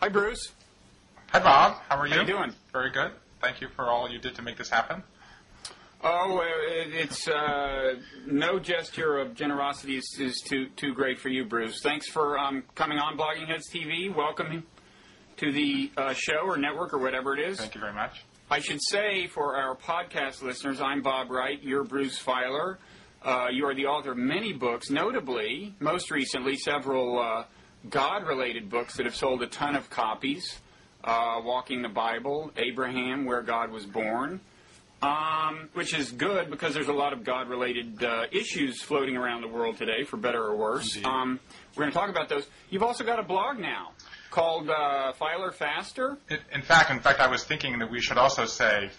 Hi, Bruce. Hi, Bob. How are you? How you doing? Very good. Thank you for all you did to make this happen. Oh, it's no gesture of generosity is too great for you, Bruce. Thanks for coming on Blogging Heads TV. Welcome to the show or network or whatever it is. Thank you very much. I should say for our podcast listeners, I'm Bob Wright. You're Bruce Feiler. You are the author of many books, notably, most recently, several God-related books that have sold a ton of copies. Walking the Bible, Abraham, Where God Was Born, which is good because there's a lot of God-related issues floating around the world today, for better or worse. We're going to talk about those. You've also got a blog now called Feiler Faster. In fact, I was thinking that we should also say,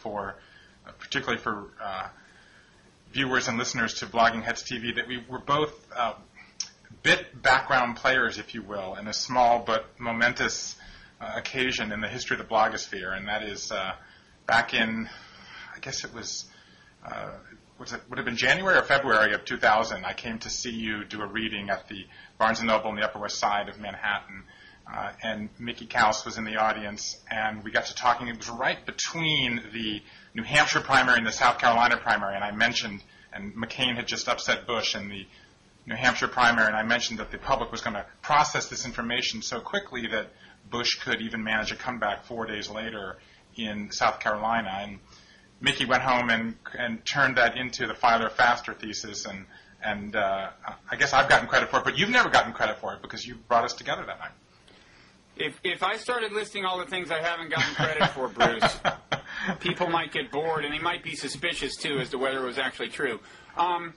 particularly for viewers and listeners to Blogging Heads TV, that we were both bit background players, if you will, in a small but momentous occasion in the history of the blogosphere, and that is back in, I guess it was, would have been January or February of 2000. I came to see you do a reading at the Barnes & Noble on the Upper West Side of Manhattan, and Mickey Kaus was in the audience, and we got to talking. It was right between the New Hampshire primary and the South Carolina primary, and I mentioned, and McCain had just upset Bush in the New Hampshire primary, and I mentioned that the public was going to process this information so quickly that Bush could even manage a comeback 4 days later in South Carolina. And Mickey went home and turned that into the Feiler Faster thesis, and I guess I've gotten credit for it, but you've never gotten credit for it because you brought us together that night. If I started listing all the things I haven't gotten credit for, Bruce, people might get bored, and they might be suspicious, too, as to whether it was actually true.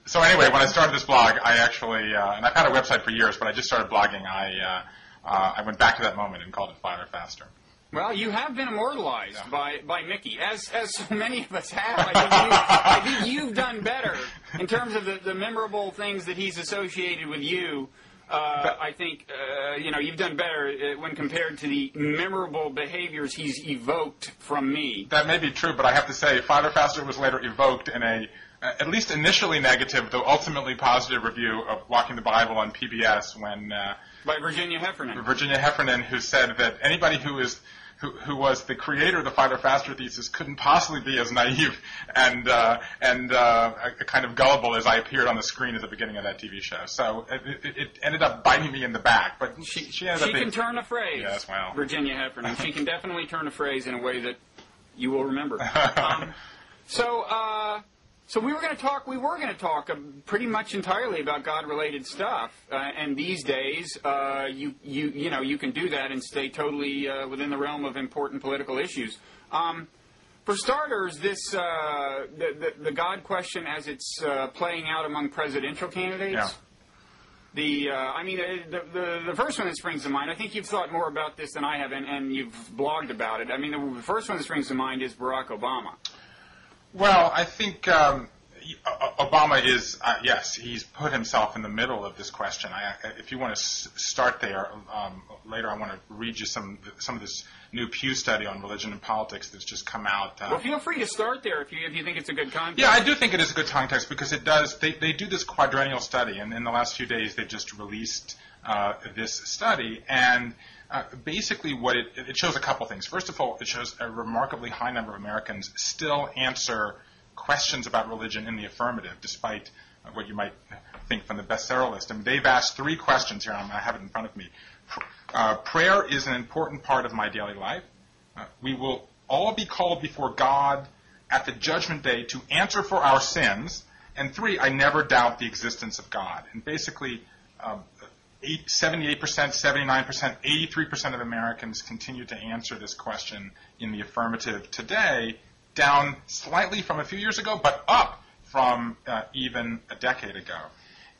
So anyway, when I started this blog, I actually, and I've had a website for years, but I just started blogging. I went back to that moment and called it Feiler Faster. Well, you have been immortalized by Mickey, as so many of us have. I think you've done better in terms of the memorable things that he's associated with you. I think you've done better when compared to the memorable behaviors he's evoked from me. That may be true, but I have to say, Feiler Faster was later evoked in a at least initially negative, though ultimately positive review of Walking the Bible on PBS when by Virginia Heffernan. Virginia Heffernan, who said that anybody who was the creator of the Feiler Faster thesis couldn't possibly be as naive and kind of gullible as I appeared on the screen at the beginning of that TV show. So it ended up biting me in the back. But she ended up being, can turn a phrase. Yes, well, Virginia Heffernan. She can definitely turn a phrase in a way that you will remember. So we were going to talk pretty much entirely about God-related stuff, and these days you can do that and stay totally within the realm of important political issues. For starters, this the God question as it's playing out among presidential candidates. Yeah. The first one that springs to mind, I think you've thought more about this than I have, and you've blogged about it. I mean, the first one that springs to mind is Barack Obama. Well, I think Obama is, yes, he's put himself in the middle of this question. If you want to start there, later I want to read you some of this new Pew study on religion and politics that's just come out. Well, feel free to start there if you think it's a good context. Yeah, I do think it is a good context because it does. They do this quadrennial study, and in the last few days they've just released this study, and basically what it shows a couple things. First of all, it shows a remarkably high number of Americans still answer questions about religion in the affirmative, despite what you might think from the bestseller list. I mean, they've asked 3 questions here, and I have it in front of me. Prayer is an important part of my daily life. We will all be called before God at the judgment day to answer for our sins. And 3, I never doubt the existence of God. And basically, 78%, 79%, 83% of Americans continue to answer this question in the affirmative today, down slightly from a few years ago, but up from even a decade ago.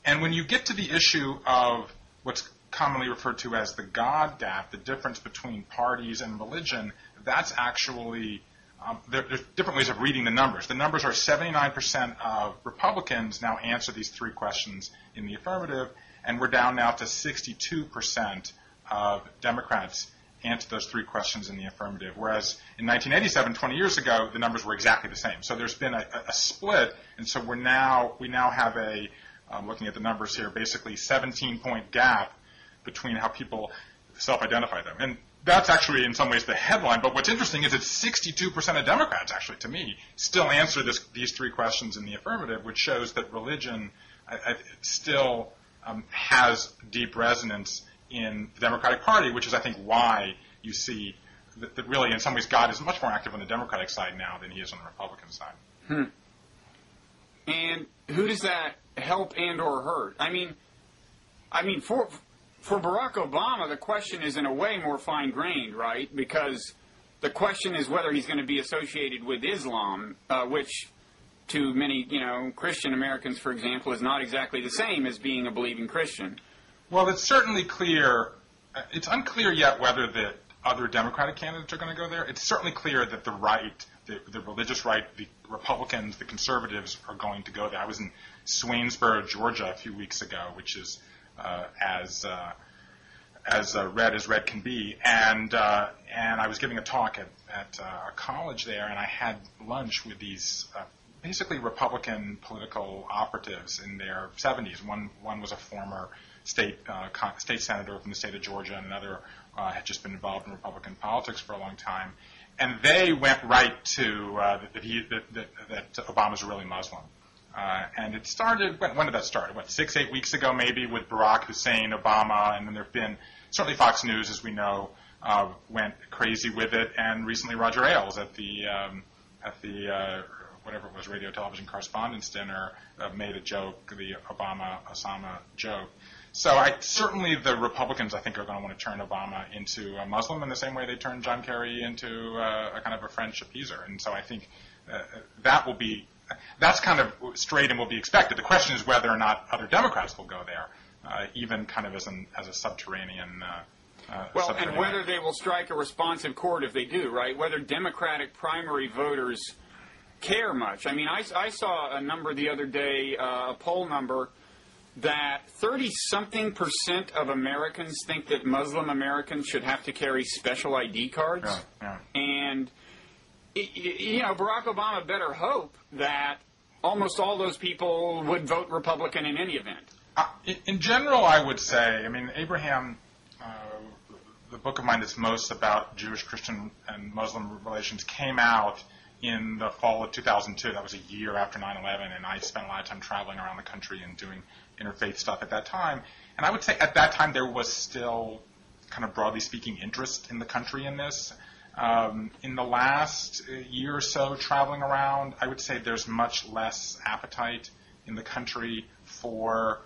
And when you get to the issue of what's commonly referred to as the God gap, the difference between parties and religion, that's actually, there's different ways of reading the numbers. The numbers are 79% of Republicans now answer these 3 questions in the affirmative, and we're down now to 62% of Democrats answer those 3 questions in the affirmative, whereas in 1987, 20 years ago, the numbers were exactly the same. So there's been a split, and so we now have looking at the numbers here, basically 17-point gap between how people self-identify them. And that's actually in some ways the headline. But what's interesting is that 62% of Democrats, actually, to me, still answer these three questions in the affirmative, which shows that religion still has deep resonance in the Democratic Party, which is, I think, why you see that really, in some ways, God is much more active on the Democratic side now than he is on the Republican side. And who does that help and or hurt? I mean, for Barack Obama, the question is in a way more fine-grained, right? Because the question is whether he's going to be associated with Islam, which to many, Christian Americans, for example, is not exactly the same as being a believing Christian. Well, it's certainly clear. It's unclear yet whether the other Democratic candidates are going to go there. It's certainly clear that the right, the religious right, the Republicans, the conservatives are going to go there. I was in Swainsboro, Georgia, a few weeks ago, which is as red as red can be, and I was giving a talk at a college there, and I had lunch with these basically Republican political operatives in their 70s. One was a former state senator from the state of Georgia, and another had just been involved in Republican politics for a long time, and they went right to that Obama's really Muslim. And it started, when did that start? 6-8 weeks ago maybe, with Barack Hussein Obama, and then there have been, certainly Fox News, as we know, went crazy with it, and recently Roger Ailes at the whatever it was, radio television correspondence dinner, made a joke, the Obama-Osama joke. So certainly the Republicans, I think, are going to want to turn Obama into a Muslim in the same way they turned John Kerry into a kind of a French appeaser. And so I think that's kind of straight and will be expected. The question is whether or not other Democrats will go there, even kind of as a subterranean. And whether they will strike a responsive chord if they do, right? Whether Democratic primary voters care much. I mean, I saw a number the other day, a poll number, that 30-something% of Americans think that Muslim Americans should have to carry special ID cards. Yeah. And, Barack Obama better hope that almost all those people would vote Republican in any event. In general, I would say, Abraham, the book of mine that's most about Jewish, Christian, and Muslim relations, came out in the fall of 2002. That was a year after 9/11, and I spent a lot of time traveling around the country and doing interfaith stuff at that time. And I would say at that time there was still, kind of broadly speaking, interest in the country in this. In the last year or so traveling around, I would say there's much less appetite in the country for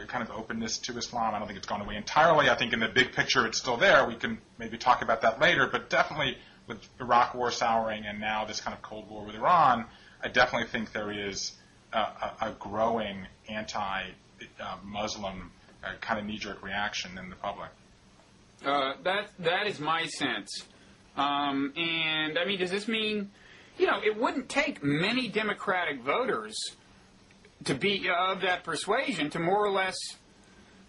kind of openness to Islam. I don't think it's gone away entirely. I think in the big picture it's still there. We can maybe talk about that later, but definitely with Iraq war souring and now this kind of Cold War with Iran, I definitely think there is a growing anti-Muslim kind of knee-jerk reaction in the public. That is my sense. And, does this mean, it wouldn't take many Democratic voters to be of that persuasion to more or less,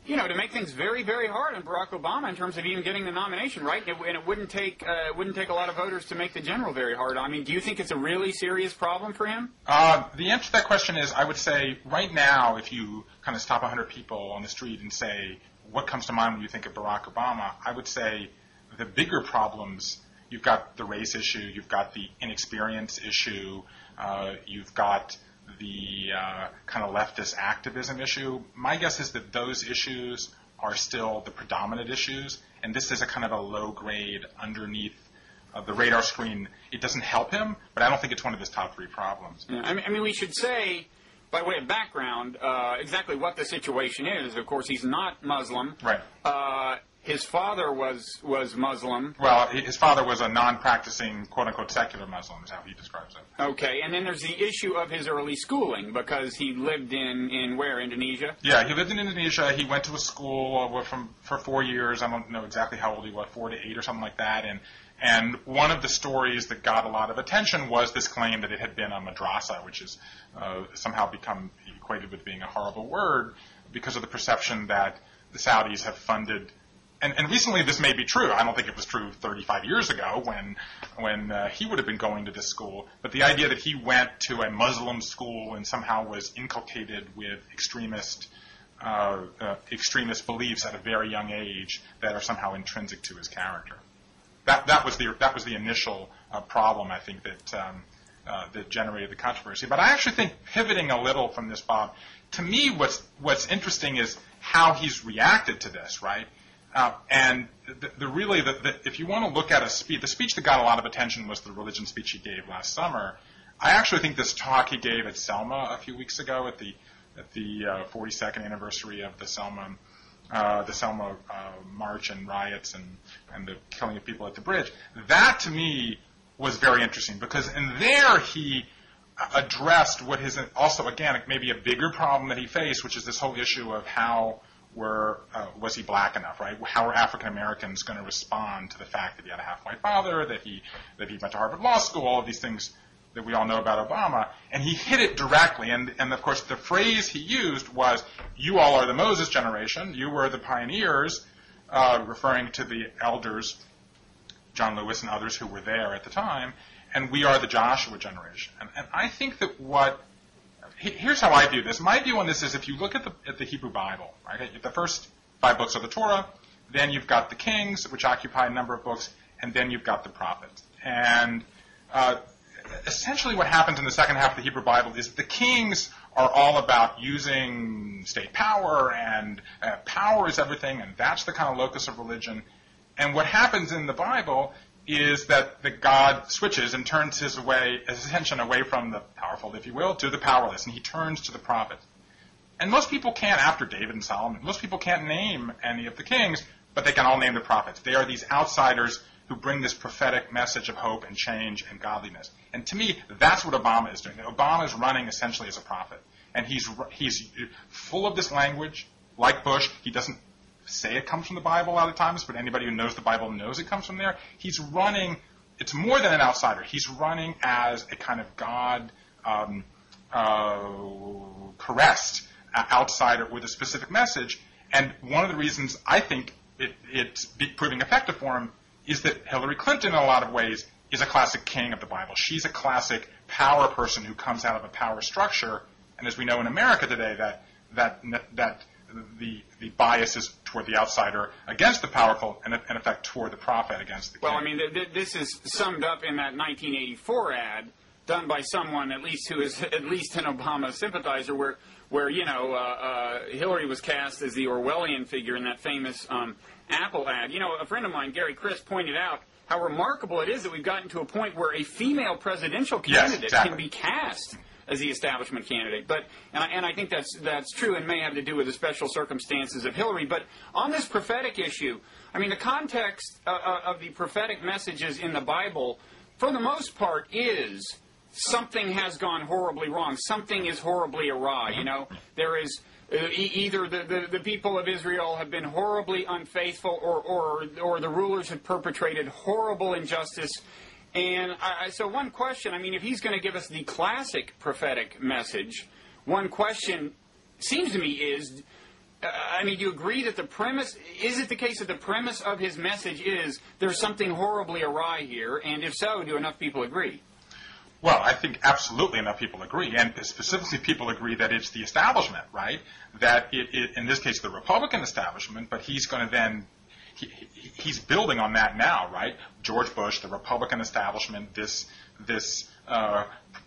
to make things very, very hard on Barack Obama in terms of even getting the nomination, right? And it wouldn't take a lot of voters to make the general very hard. Do you think it's a really serious problem for him? The answer to that question is, I would say, right now, if you kind of stop 100 people on the street and say, what comes to mind when you think of Barack Obama, I would say the bigger problems, you've got the race issue, you've got the inexperience issue, you've got the kind of leftist activism issue. My guess is that those issues are still the predominant issues, and this is a kind of a low grade underneath the radar screen. It doesn't help him, but I don't think it's one of his top three problems. Yeah, we should say, by way of background, exactly what the situation is. Of course, he's not Muslim. Right. His father was Muslim. Well, his father was a non-practicing, quote-unquote, secular Muslim, is how he describes it. Okay, and then there's the issue of his early schooling, because he lived in where, Indonesia? Yeah, he lived in Indonesia. He went to a school for 4 years. I don't know exactly how old he was, 4 to 8 or something like that. And one of the stories that got a lot of attention was this claim that it had been a madrasa, which is somehow become equated with being a horrible word because of the perception that the Saudis have funded. And recently this may be true. I don't think it was true 35 years ago when he would have been going to this school. But the idea that he went to a Muslim school and somehow was inculcated with extremist beliefs at a very young age that are somehow intrinsic to his character. that was the initial problem, I think, that generated the controversy. But I actually think, pivoting a little from this, Bob, to me what's interesting is how he's reacted to this, right? And if you want to look at the speech that got a lot of attention was the religion speech he gave last summer. I actually think this talk he gave at Selma a few weeks ago at the 42nd anniversary of the Selma march and riots and the killing of people at the bridge, that to me was very interesting, because in there he addressed what is also, again, maybe a bigger problem that he faced, which is this whole issue of how was he black enough, right? How are African Americans going to respond to the fact that he had a half-white father, that he went to Harvard Law School, all of these things that we all know about Obama, and he hit it directly. And of course, the phrase he used was, "You all are the Moses generation. You were the pioneers," referring to the elders, John Lewis and others who were there at the time, "and we are the Joshua generation." And I think that here's how I view this. My view on this is, if you look at the Hebrew Bible, right, the first 5 books are the Torah, then you've got the Kings, which occupy a number of books, and then you've got the prophets. And essentially what happens in the second half of the Hebrew Bible is the Kings are all about using state power, and power is everything, and that's the kind of locus of religion. And what happens in the Bible is that the God switches and turns his attention away from the powerful, if you will, to the powerless, and he turns to the prophet. And most people can't, after David and Solomon, most people can't name any of the kings, but they can all name the prophets. They are these outsiders who bring this prophetic message of hope and change and godliness. And to me, that's what Obama is doing. Obama is running essentially as a prophet. And he's full of this language, like Bush. He doesn't say it comes from the Bible a lot of times, but anybody who knows the Bible knows it comes from there. He's running, it's more than an outsider. He's running as a kind of God caressed outsider with a specific message. And one of the reasons I think it's proving effective for him is that Hillary Clinton, in a lot of ways, is a classic king of the Bible. She's a classic power person who comes out of a power structure. And as we know in America today, that the bias is toward the outsider against the powerful, and in effect toward the prophet against the king. Well, I mean, this is summed up in that 1984 ad done by someone at least who is at least an Obama sympathizer, where Hillary was cast as the Orwellian figure in that famous Apple ad. A friend of mine, Gary Chris, pointed out how remarkable it is that we've gotten to a point where a female presidential candidate can be cast as the establishment candidate. And I think that's true, and may have to do with the special circumstances of Hillary. But on this prophetic issue, I mean, the context of the prophetic messages in the Bible, for the most part, is something has gone horribly wrong. Something is horribly awry. There is either the people of Israel have been horribly unfaithful, or the rulers have perpetrated horrible injustice. And so one question, I mean, if he's going to give us the classic prophetic message, one question seems to me is, do you agree that is it the case that the premise of his message is there's something horribly awry here? And if so, do enough people agree? Well, I think absolutely enough people agree, and specifically people agree that it's the establishment, right? That it in this case, the Republican establishment, but he's going to then, he's building on that now, right? George Bush, the Republican establishment, this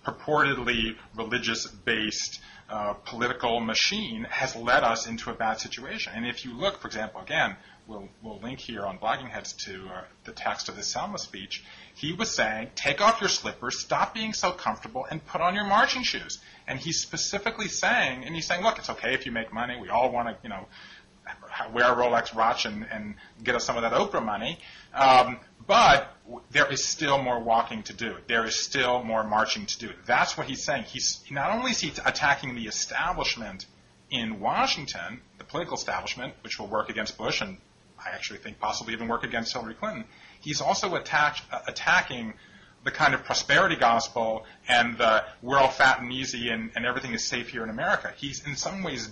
purportedly religious-based political machine has led us into a bad situation. And if you look, for example, again, we'll link here on Blogging Heads to the text of the Selma speech. He was saying, take off your slippers, stop being so comfortable, and put on your marching shoes. And he's specifically saying, look, it's okay if you make money. We all want to, wear a Rolex watch and get us some of that Oprah money. But there is still more walking to do. There is still more marching to do. That's what he's saying. Not only is he attacking the establishment in Washington, the political establishment, which will work against Bush and I actually think possibly even work against Hillary Clinton, he's also attacking the kind of prosperity gospel and the we're all fat and easy and everything is safe here in America. He's in some ways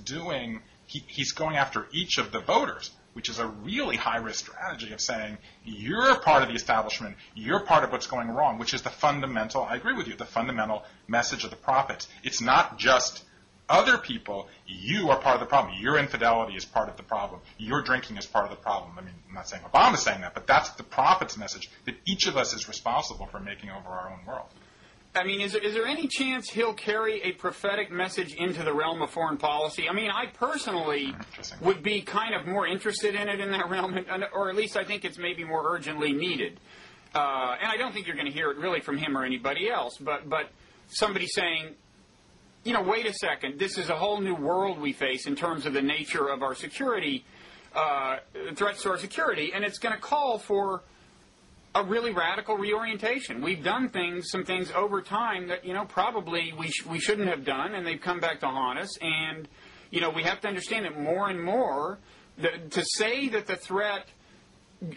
he's going after each of the voters, which is a really high-risk strategy of saying, you're part of the establishment, you're part of what's going wrong, which is the fundamental, I agree with you, the fundamental message of the prophets. It's not just other people, you are part of the problem. Your infidelity is part of the problem. Your drinking is part of the problem. I mean, I'm not saying Obama's saying that, but that's the prophet's message, that each of us is responsible for making over our own world. I mean, is there any chance he'll carry a prophetic message into the realm of foreign policy? I mean, I personally would be kind of more interested in it in that realm, or at least I think it's maybe more urgently needed. And I don't think you're going to hear it really from him or anybody else, but somebody saying, you know, wait a second, this is a whole new world we face in terms of the nature of our security, threats to our security, and it's going to call for a really radical reorientation. We've done some things over time that, you know, probably we shouldn't have done, and they've come back to haunt us. And, you know, we have to understand that more and more, to say that the threat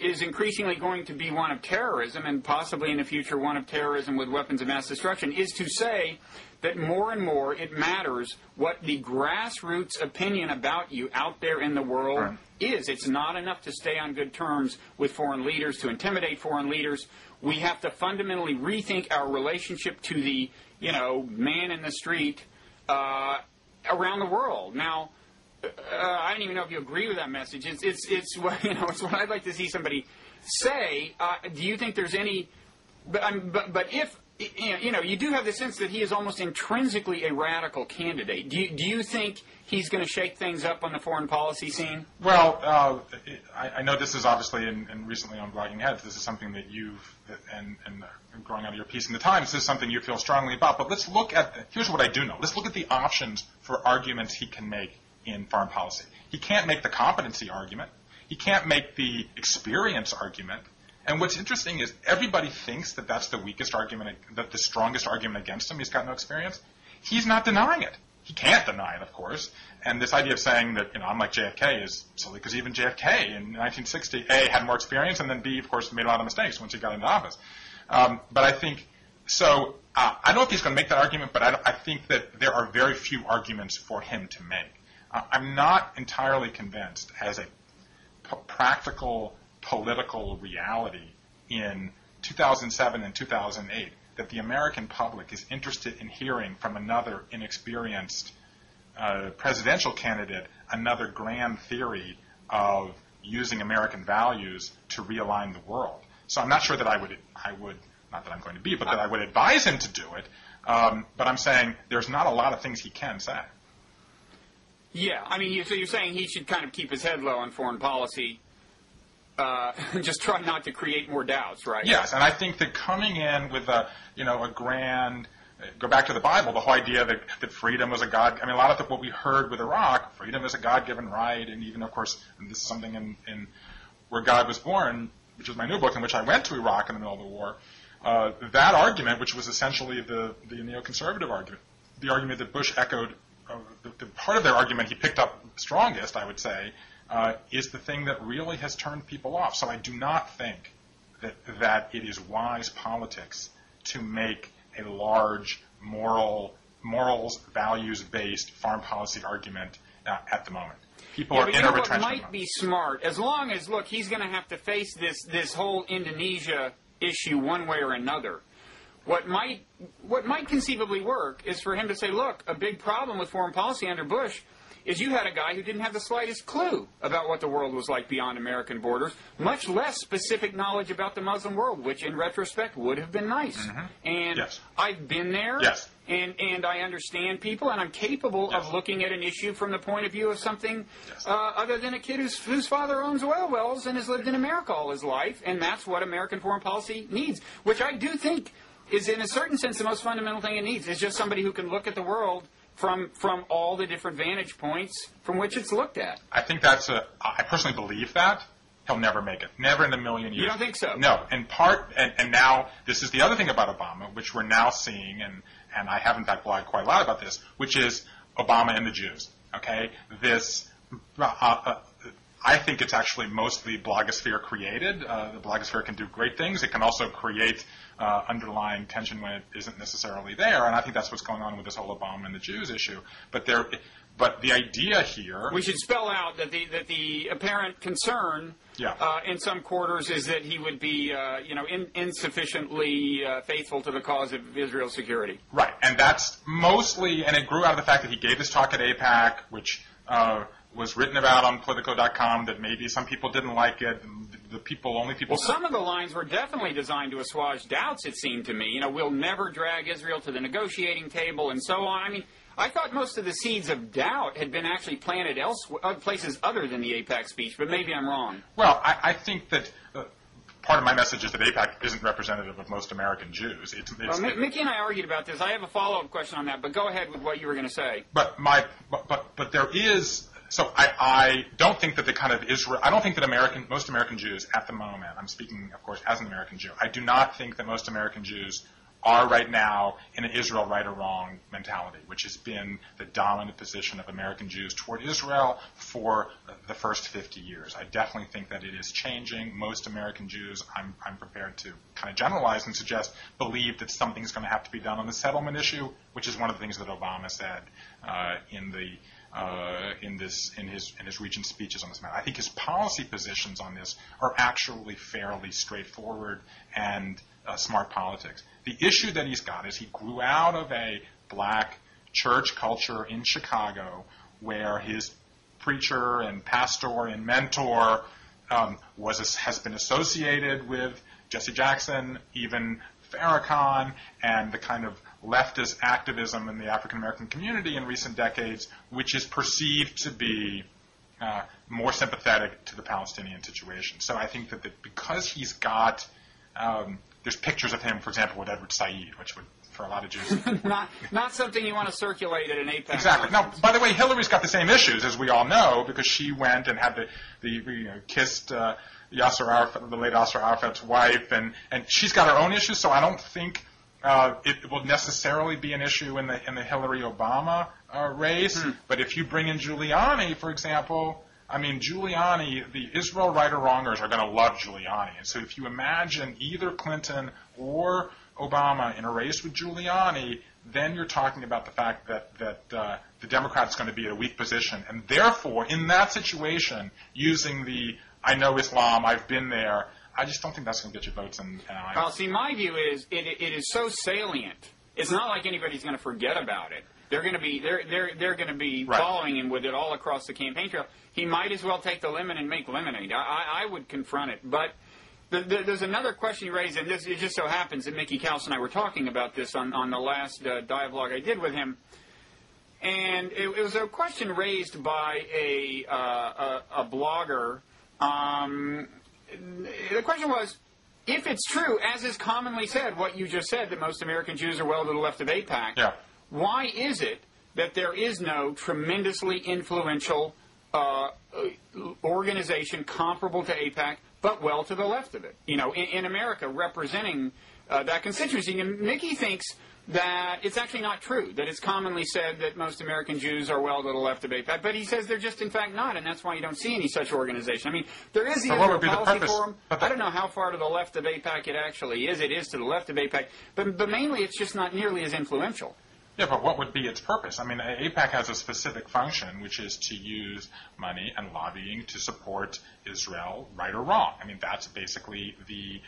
is increasingly going to be one of terrorism, and possibly in the future one of terrorism with weapons of mass destruction, is to say that more and more it matters what the grassroots opinion about you out there in the world is. It's not enough to stay on good terms with foreign leaders, to intimidate foreign leaders. We have to fundamentally rethink our relationship to the, you know, man in the street around the world. Now, I don't even know if you agree with that message. It's what, you know, it's what I'd like to see somebody say. Do you think there's any? But if, you know, you do have the sense that he is almost intrinsically a radical candidate. Do you think he's going to shake things up on the foreign policy scene? Well, I know this is obviously, and recently on Blogging Heads, this is something that you've, and growing out of your piece in the Times, this is something you feel strongly about. But let's look at, here's what I do know. Let's look at the options for arguments he can make in foreign policy. He can't make the competency argument. He can't make the experience argument. And what's interesting is everybody thinks that that's the weakest argument, that the strongest argument against him. He's got no experience. He's not denying it. He can't deny it, of course. And this idea of saying that, you know, I'm like JFK is silly, because even JFK in 1960, A, had more experience, and then B, of course, made a lot of mistakes once he got into office. But I think, so I don't know if he's going to make that argument, but I think that there are very few arguments for him to make. I'm not entirely convinced as a practical political reality in 2007 and 2008 that the American public is interested in hearing from another inexperienced presidential candidate another grand theory of using American values to realign the world. So I'm not sure that I would, not that I'm going to be, but that I would advise him to do it. But I'm saying there's not a lot of things he can say. Yeah, I mean, so you're saying he should kind of keep his head low on foreign policy, just try not to create more doubts, right? Yes, and I think that coming in with a grand, go back to the Bible, the whole idea that freedom was a God, I mean, a lot of what we heard with Iraq, freedom is a God-given right, and even, of course, and this is something in Where God Was Born, which is my new book, in which I went to Iraq in the middle of the war, that argument, which was essentially the neoconservative argument, the argument that Bush echoed, the part of their argument he picked up strongest, I would say, is the thing that really has turned people off. So I do not think that it is wise politics to make a large morals, values-based foreign policy argument at the moment. People are in a retrenchment. What might be smart, as long as, look, he's going to have to face this whole Indonesia issue one way or another. What might conceivably work is for him to say, look, a big problem with foreign policy under Bush is you had a guy who didn't have the slightest clue about what the world was like beyond American borders, much less specific knowledge about the Muslim world, which in retrospect would have been nice. Mm-hmm. And yes. I've been there, yes. and I understand people, and I'm capable yes. of looking at an issue from the point of view of something yes. Other than a kid whose father owns oil wells and has lived in America all his life, and that's what American foreign policy needs, which I do think is, in a certain sense, the most fundamental thing it needs, is just somebody who can look at the world from all the different vantage points from which it's looked at. I think I personally believe that. He'll never make it. Never in a million years. You don't think so? No. And now, this is the other thing about Obama, which we're now seeing, and I have in fact blogged quite a lot about this, which is Obama and the Jews. Okay? This, I think it's actually mostly blogosphere created. The blogosphere can do great things. It can also create underlying tension when it isn't necessarily there, and I think that's what's going on with this whole Obama and the Jews issue. But But the idea here... We should spell out that the apparent concern in some quarters is that he would be, insufficiently faithful to the cause of Israel's security. Right, and that's mostly, and it grew out of the fact that he gave this talk at AIPAC, which was written about on Politico.com, that maybe some people didn't like it. Well, some of the lines were definitely designed to assuage doubts, it seemed to me. We'll never drag Israel to the negotiating table and so on. I mean, I thought most of the seeds of doubt had been actually planted elsewhere, places other than the AIPAC speech, but maybe I'm wrong. Well, I think that part of my message is that AIPAC isn't representative of most American Jews. Mickey and I argued about this. I have a follow-up question on that, but go ahead with what you were going to say. But there is... So I don't think that the kind of Israel... I don't think that most American Jews at the moment, I'm speaking, of course, as an American Jew, I do not think that most American Jews are right now in an Israel right or wrong mentality, which has been the dominant position of American Jews toward Israel for the first 50 years. I definitely think that it is changing. Most American Jews, I'm prepared to kind of generalize and suggest, believe that something's going to have to be done on the settlement issue, which is one of the things that Obama said in his regent speeches on this matter. I think his policy positions on this are actually fairly straightforward and smart politics. The issue that he's got is he grew out of a black church culture in Chicago where his preacher and pastor and mentor has been associated with Jesse Jackson, even Farrakhan, and the kind of leftist activism in the African American community in recent decades, which is perceived to be more sympathetic to the Palestinian situation. So I think that because he's got... there's pictures of him, for example, with Edward Said, which would, for a lot of Jews... not something you want to circulate at an AIPAC Exactly. Now, by the way, Hillary's got the same issues, as we all know, because she went and had kissed Yasser Arafat, the late Yasser Arafat's wife, and she's got her own issues, so I don't think it will necessarily be an issue in the Hillary-Obama race. But if you bring in Giuliani, for example... I mean, Giuliani, the Israel right or wrongers are going to love Giuliani. And so if you imagine either Clinton or Obama in a race with Giuliani, then you're talking about the fact that the Democrat's going to be in a weak position. And therefore, in that situation, using the I know Islam, I've been there, I just don't think that's going to get you votes in Iowa. Well, see, my view is it is so salient. It's not like anybody's going to forget about it. They're going to be right. Following him with it all across the campaign trail. He might as well take the lemon and make lemonade. I would confront it. But there's another question you raised, and it just so happens that Mickey Kaus and I were talking about this on the last dialogue I did with him. And it was a question raised by a blogger. The question was, if it's true, as is commonly said, what you just said, that most American Jews are well to the left of AIPAC, yeah. Why is it that there is no tremendously influential organization comparable to AIPAC, but well to the left of it? In America, representing that constituency. And Mickey thinks that it's actually not true, that it's commonly said that most American Jews are well to the left of AIPAC, but he says they're just in fact not, and that's why you don't see any such organization. I mean, there is the Israel Policy Forum. I don't know how far to the left of AIPAC it actually is. It is to the left of AIPAC, but mainly it's just not nearly as influential. Yeah, but what would be its purpose? I mean, AIPAC has a specific function, which is to use money and lobbying to support Israel, right or wrong. I mean, that's basically the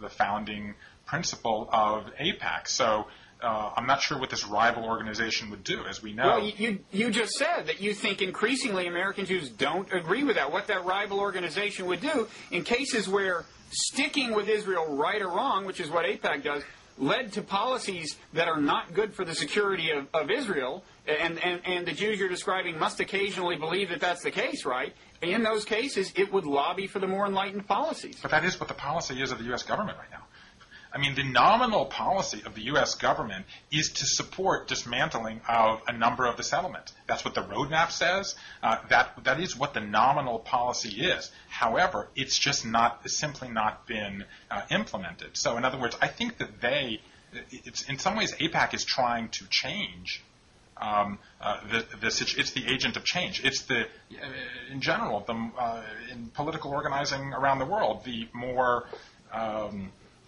founding principle of AIPAC. So I'm not sure what this rival organization would do, as we know. Well, you just said that you think increasingly American Jews don't agree with that. What that rival organization would do in cases where sticking with Israel, right or wrong, which is what AIPAC does, led to policies that are not good for the security of Israel, and the Jews you're describing must occasionally believe that that's the case, right? In those cases, it would lobby for the more enlightened policies. But that is what the policy is of the U.S. government right now. I mean, the nominal policy of the U.S. government is to support dismantling of a number of the settlements. That's what the roadmap says. That is what the nominal policy is. However, it's just simply not been implemented. So, in other words, I think that it's in some ways AIPAC is trying to change. It's the agent of change. It's in general, in political organizing around the world, the more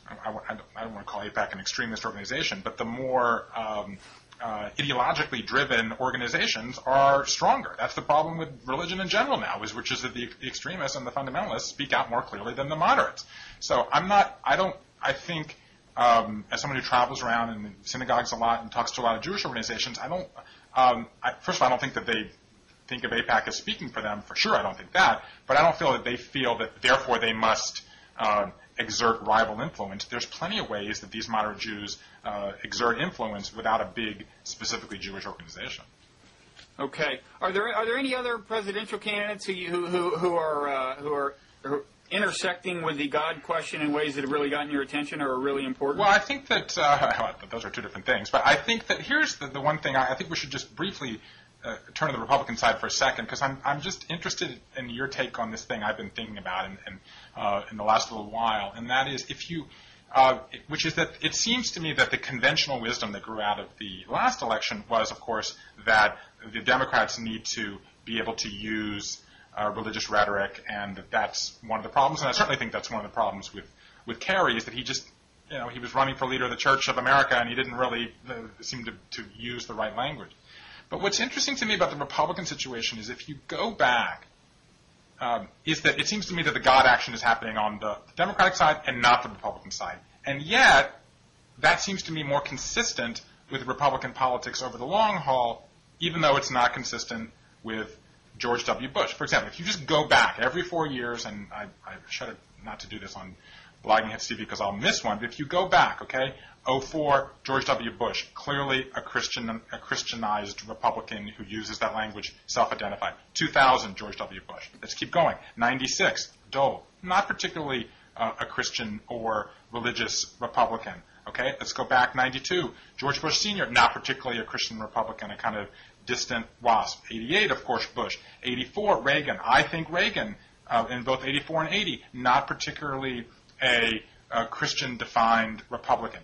I don't want to call AIPAC an extremist organization, but the more ideologically driven organizations are stronger. That's the problem with religion in general now, which is that the extremists and the fundamentalists speak out more clearly than the moderates. So I think, as someone who travels around in synagogues a lot and talks to a lot of Jewish organizations, first of all, I don't think that they think of AIPAC as speaking for them. For sure, I don't think that. But I don't feel that they feel that, therefore, they must exert rival influence. There's plenty of ways that these moderate Jews exert influence without a big, specifically Jewish organization. Okay. Are there any other presidential candidates who are intersecting with the God question in ways that have really gotten your attention or are really important? Well, I think that those are two different things. But I think that here's the one thing I think we should just briefly turn to the Republican side for a second, because I'm just interested in your take on this thing I've been thinking about in the last little while, and that is which is that it seems to me that the conventional wisdom that grew out of the last election was, of course, that the Democrats need to be able to use religious rhetoric, and that's one of the problems. And I certainly think that's one of the problems with Kerry, is that he just, he was running for leader of the Church of America, and he didn't really seem to use the right language. But what's interesting to me about the Republican situation is if you go back, is that it seems to me that the God action is happening on the Democratic side and not the Republican side. And yet, that seems to me more consistent with Republican politics over the long haul, even though it's not consistent with George W. Bush. For example, if you just go back every 4 years, and I shudder not to do this on Blogging Heads TV because I'll miss one, but if you go back, 2004, George W. Bush, clearly a Christianized Republican who uses that language, self-identified. 2000, George W. Bush. Let's keep going. 96, Dole, not particularly a Christian or religious Republican. Let's go back. 92, George Bush Sr., not particularly a Christian Republican, a kind of distant WASP. 88, of course, Bush. 84, Reagan. I think Reagan, in both 84 and 80, not particularly a Christian-defined Republican.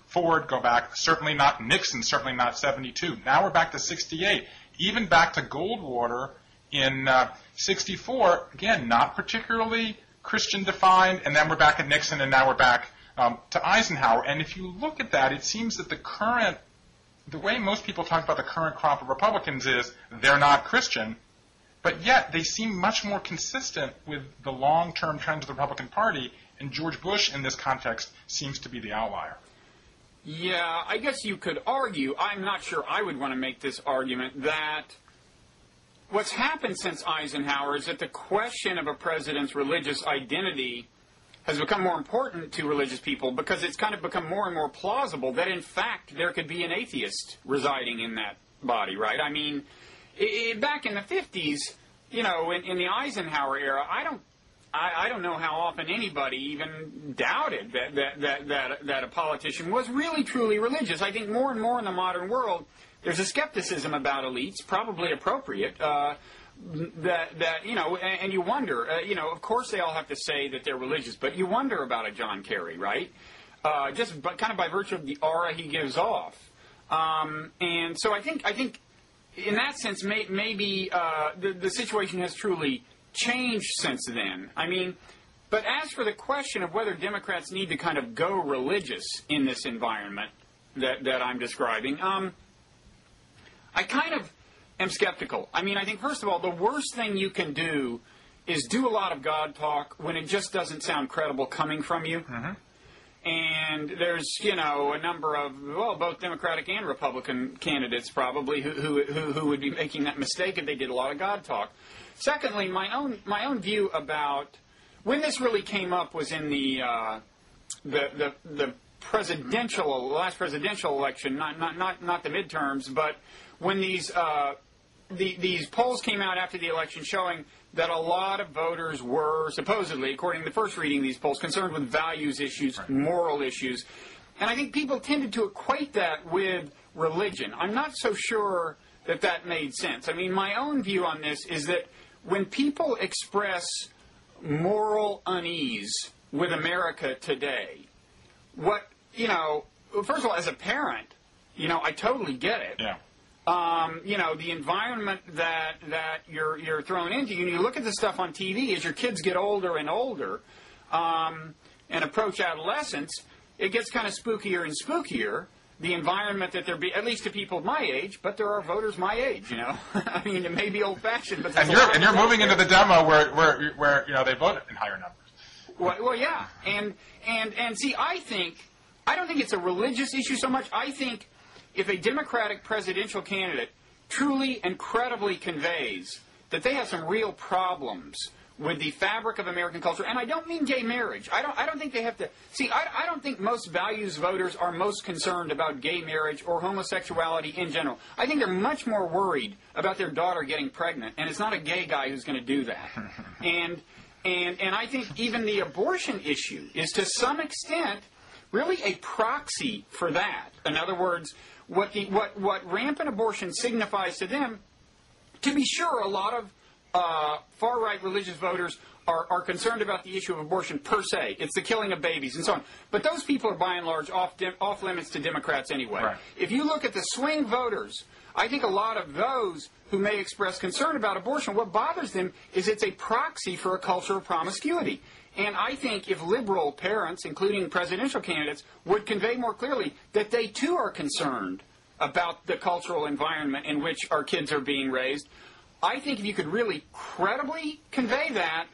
Ford, go back, certainly not Nixon, certainly not 72. Now we're back to 68. Even back to Goldwater in 64, again, not particularly Christian-defined, and then we're back at Nixon, and now we're back to Eisenhower. And if you look at that, it seems that the way most people talk about the current crop of Republicans is they're not Christian, but yet they seem much more consistent with the long-term trends of the Republican Party, and George Bush in this context seems to be the outlier. Yeah, I guess you could argue, I'm not sure I would want to make this argument, that what's happened since Eisenhower is that the question of a president's religious identity has become more important to religious people because it's kind of become more and more plausible that, in fact, there could be an atheist residing in that body, right? I mean, back in the 50s, in the Eisenhower era, I don't know how often anybody even doubted that a politician was really truly religious. I think more and more in the modern world, there's a skepticism about elites, probably appropriate, and you wonder, of course they all have to say that they're religious, but you wonder about a John Kerry, right? Kind of by virtue of the aura he gives off. And so I think in that sense, maybe the situation has truly changed since then. I mean, but as for the question of whether Democrats need to kind of go religious in this environment that I'm describing, I kind of am skeptical. I mean, I think, first of all, the worst thing you can do is do a lot of God talk when it just doesn't sound credible coming from you. Mm-hmm. And there's, a number of, both Democratic and Republican candidates probably who would be making that mistake if they did a lot of God talk. Secondly, my own view about when this really came up was in the last presidential election, not the midterms, but when these polls came out after the election showing that a lot of voters were supposedly, according to the first reading of these polls, concerned with values issues, moral issues. And I think people tended to equate that with religion. I'm not so sure that made sense. I mean, my own view on this is that when people express moral unease with America today, first of all, as a parent, I totally get it. Yeah. The environment that you're thrown into, and you look at the stuff on TV as your kids get older and older and approach adolescence, it gets kind of spookier and spookier the environment that they're at least to people my age, but there are voters my age, I mean, it may be old-fashioned, but and you're moving into the demo where they vote in higher numbers. Well, yeah, and see, I don't think it's a religious issue so much. I think if a Democratic presidential candidate truly and credibly conveys that they have some real problems with the fabric of American culture, and I don't mean gay marriage. I don't think they have to... See, I don't think most values voters are most concerned about gay marriage or homosexuality in general. I think they're much more worried about their daughter getting pregnant, and it's not a gay guy who's going to do that. And I think even the abortion issue is to some extent really a proxy for that. In other words, what rampant abortion signifies to them, to be sure, a lot of far-right religious voters are concerned about the issue of abortion per se. It's the killing of babies and so on. But those people are by and large off limits to Democrats anyway. Right. If you look at the swing voters, I think a lot of those who may express concern about abortion, what bothers them is it's a proxy for a culture of promiscuity. And I think if liberal parents, including presidential candidates, would convey more clearly that they too are concerned about the cultural environment in which our kids are being raised, I think if you could really credibly convey that,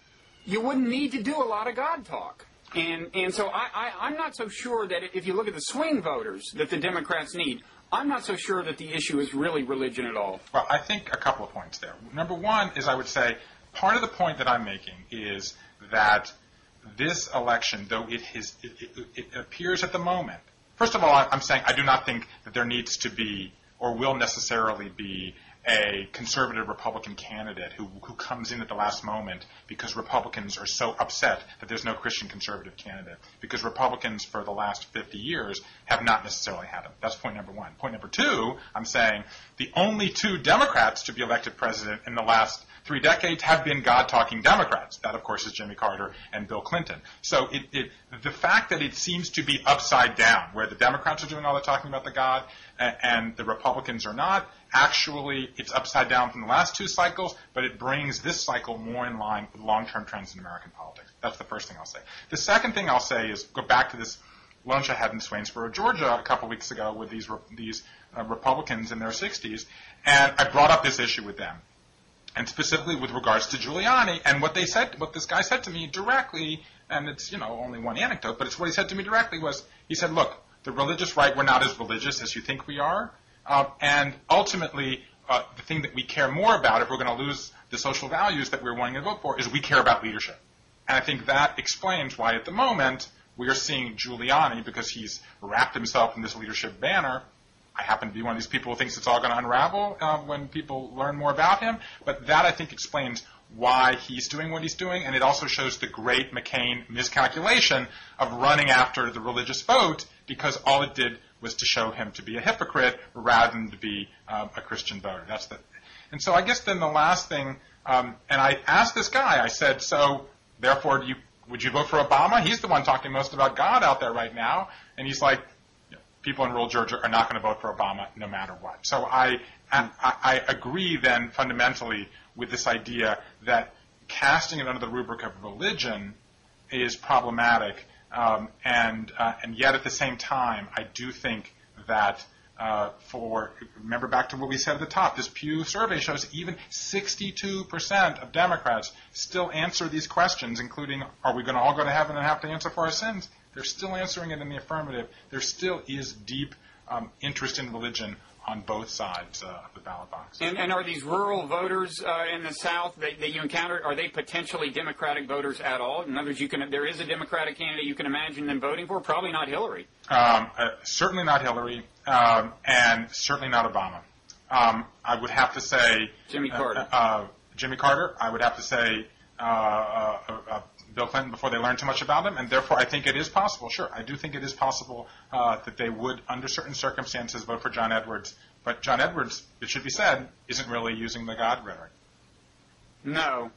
you wouldn't need to do a lot of God talk. And so I'm not so sure that if you look at the swing voters that the Democrats need, I'm not so sure that the issue is really religion at all. Well, I think a couple of points there. Number one is I would say part of the point that I'm making is that this election, though it appears at the moment, first of all, I'm saying I do not think that there needs to be or will necessarily be a conservative Republican candidate who comes in at the last moment because Republicans are so upset that there's no Christian conservative candidate. Because Republicans for the last 50 years have not necessarily had him. That's point number one. Point number two, I'm saying the only two Democrats to be elected president in the last 3 decades have been God-talking Democrats. That, of course, is Jimmy Carter and Bill Clinton. So the fact that it seems to be upside down, where the Democrats are doing all the talking about the God and the Republicans are not, actually it's upside down from the last 2 cycles, but it brings this cycle more in line with long-term trends in American politics. That's the first thing I'll say. The second thing I'll say is go back to this lunch I had in Swainsboro, Georgia, a couple weeks ago with these Republicans in their 60s, and I brought up this issue with them. And specifically with regards to Giuliani, and what this guy said to me directly, and it's, only one anecdote, but it's what he said to me directly was, he said, look, the religious right, we're not as religious as you think we are, and ultimately, the thing that we care more about if we're going to lose the social values that we're wanting to vote for is we care about leadership. And I think that explains why at the moment we are seeing Giuliani, because he's wrapped himself in this leadership banner. I happen to be one of these people who thinks it's all going to unravel when people learn more about him. But that, I think, explains why he's doing what he's doing. And it also shows the great McCain miscalculation of running after the religious vote, because all it did was to show him to be a hypocrite rather than to be a Christian voter. And so I guess then the last thing, and I asked this guy, I said, so therefore, would you vote for Obama? He's the one talking most about God out there right now. And he's like, people in rural Georgia are not going to vote for Obama no matter what. So I agree then fundamentally with this idea that casting it under the rubric of religion is problematic, and yet at the same time I do think that remember back to what we said at the top, this Pew survey shows even 62% of Democrats still answer these questions, including are we all going to heaven and have to answer for our sins? They're still answering it in the affirmative. There still is deep interest in religion on both sides of the ballot box. And are these rural voters in the South that you encounter, are they potentially Democratic voters at all? In other words, there is a Democratic candidate you can imagine them voting for? Probably not Hillary. Certainly not Hillary, and certainly not Obama. I would have to say... Jimmy Carter. Jimmy Carter. I would have to say... Bill Clinton before they learn too much about him, and therefore I think it is possible, sure, I do think it is possible that they would, under certain circumstances, vote for John Edwards. But John Edwards, it should be said, isn't really using the God rhetoric. No.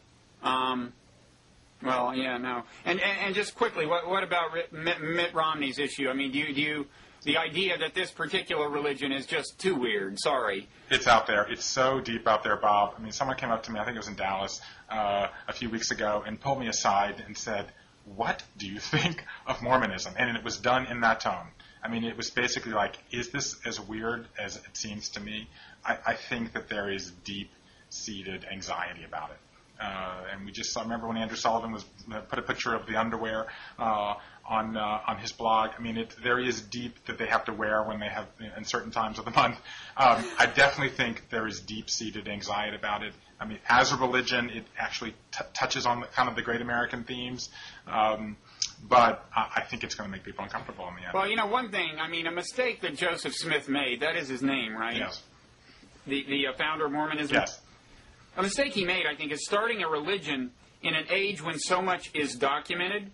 Well, yeah, no. And just quickly, what about Mitt Romney's issue? I mean, do you the idea that this particular religion is just too weird, sorry. It's out there. It's so deep out there, Bob. I mean, someone came up to me, I think it was in Dallas, a few weeks ago, and pulled me aside and said, what do you think of Mormonism? And it was done in that tone. I mean, it was basically like, is this as weird as it seems to me? I think that there is deep-seated anxiety about it. And we just remember when Andrew Sullivan put a picture of the underwear on his blog. I mean, there is deep that they have to wear when they have in certain times of the month. I definitely think there is deep-seated anxiety about it. I mean, as a religion, it actually touches on kind of the great American themes. But I think it's going to make people uncomfortable in the end. Well, one thing, I mean, a mistake that Joseph Smith made, that is his name, right? Yes. The founder of Mormonism? Yes. A mistake he made, I think, is starting a religion in an age when so much is documented.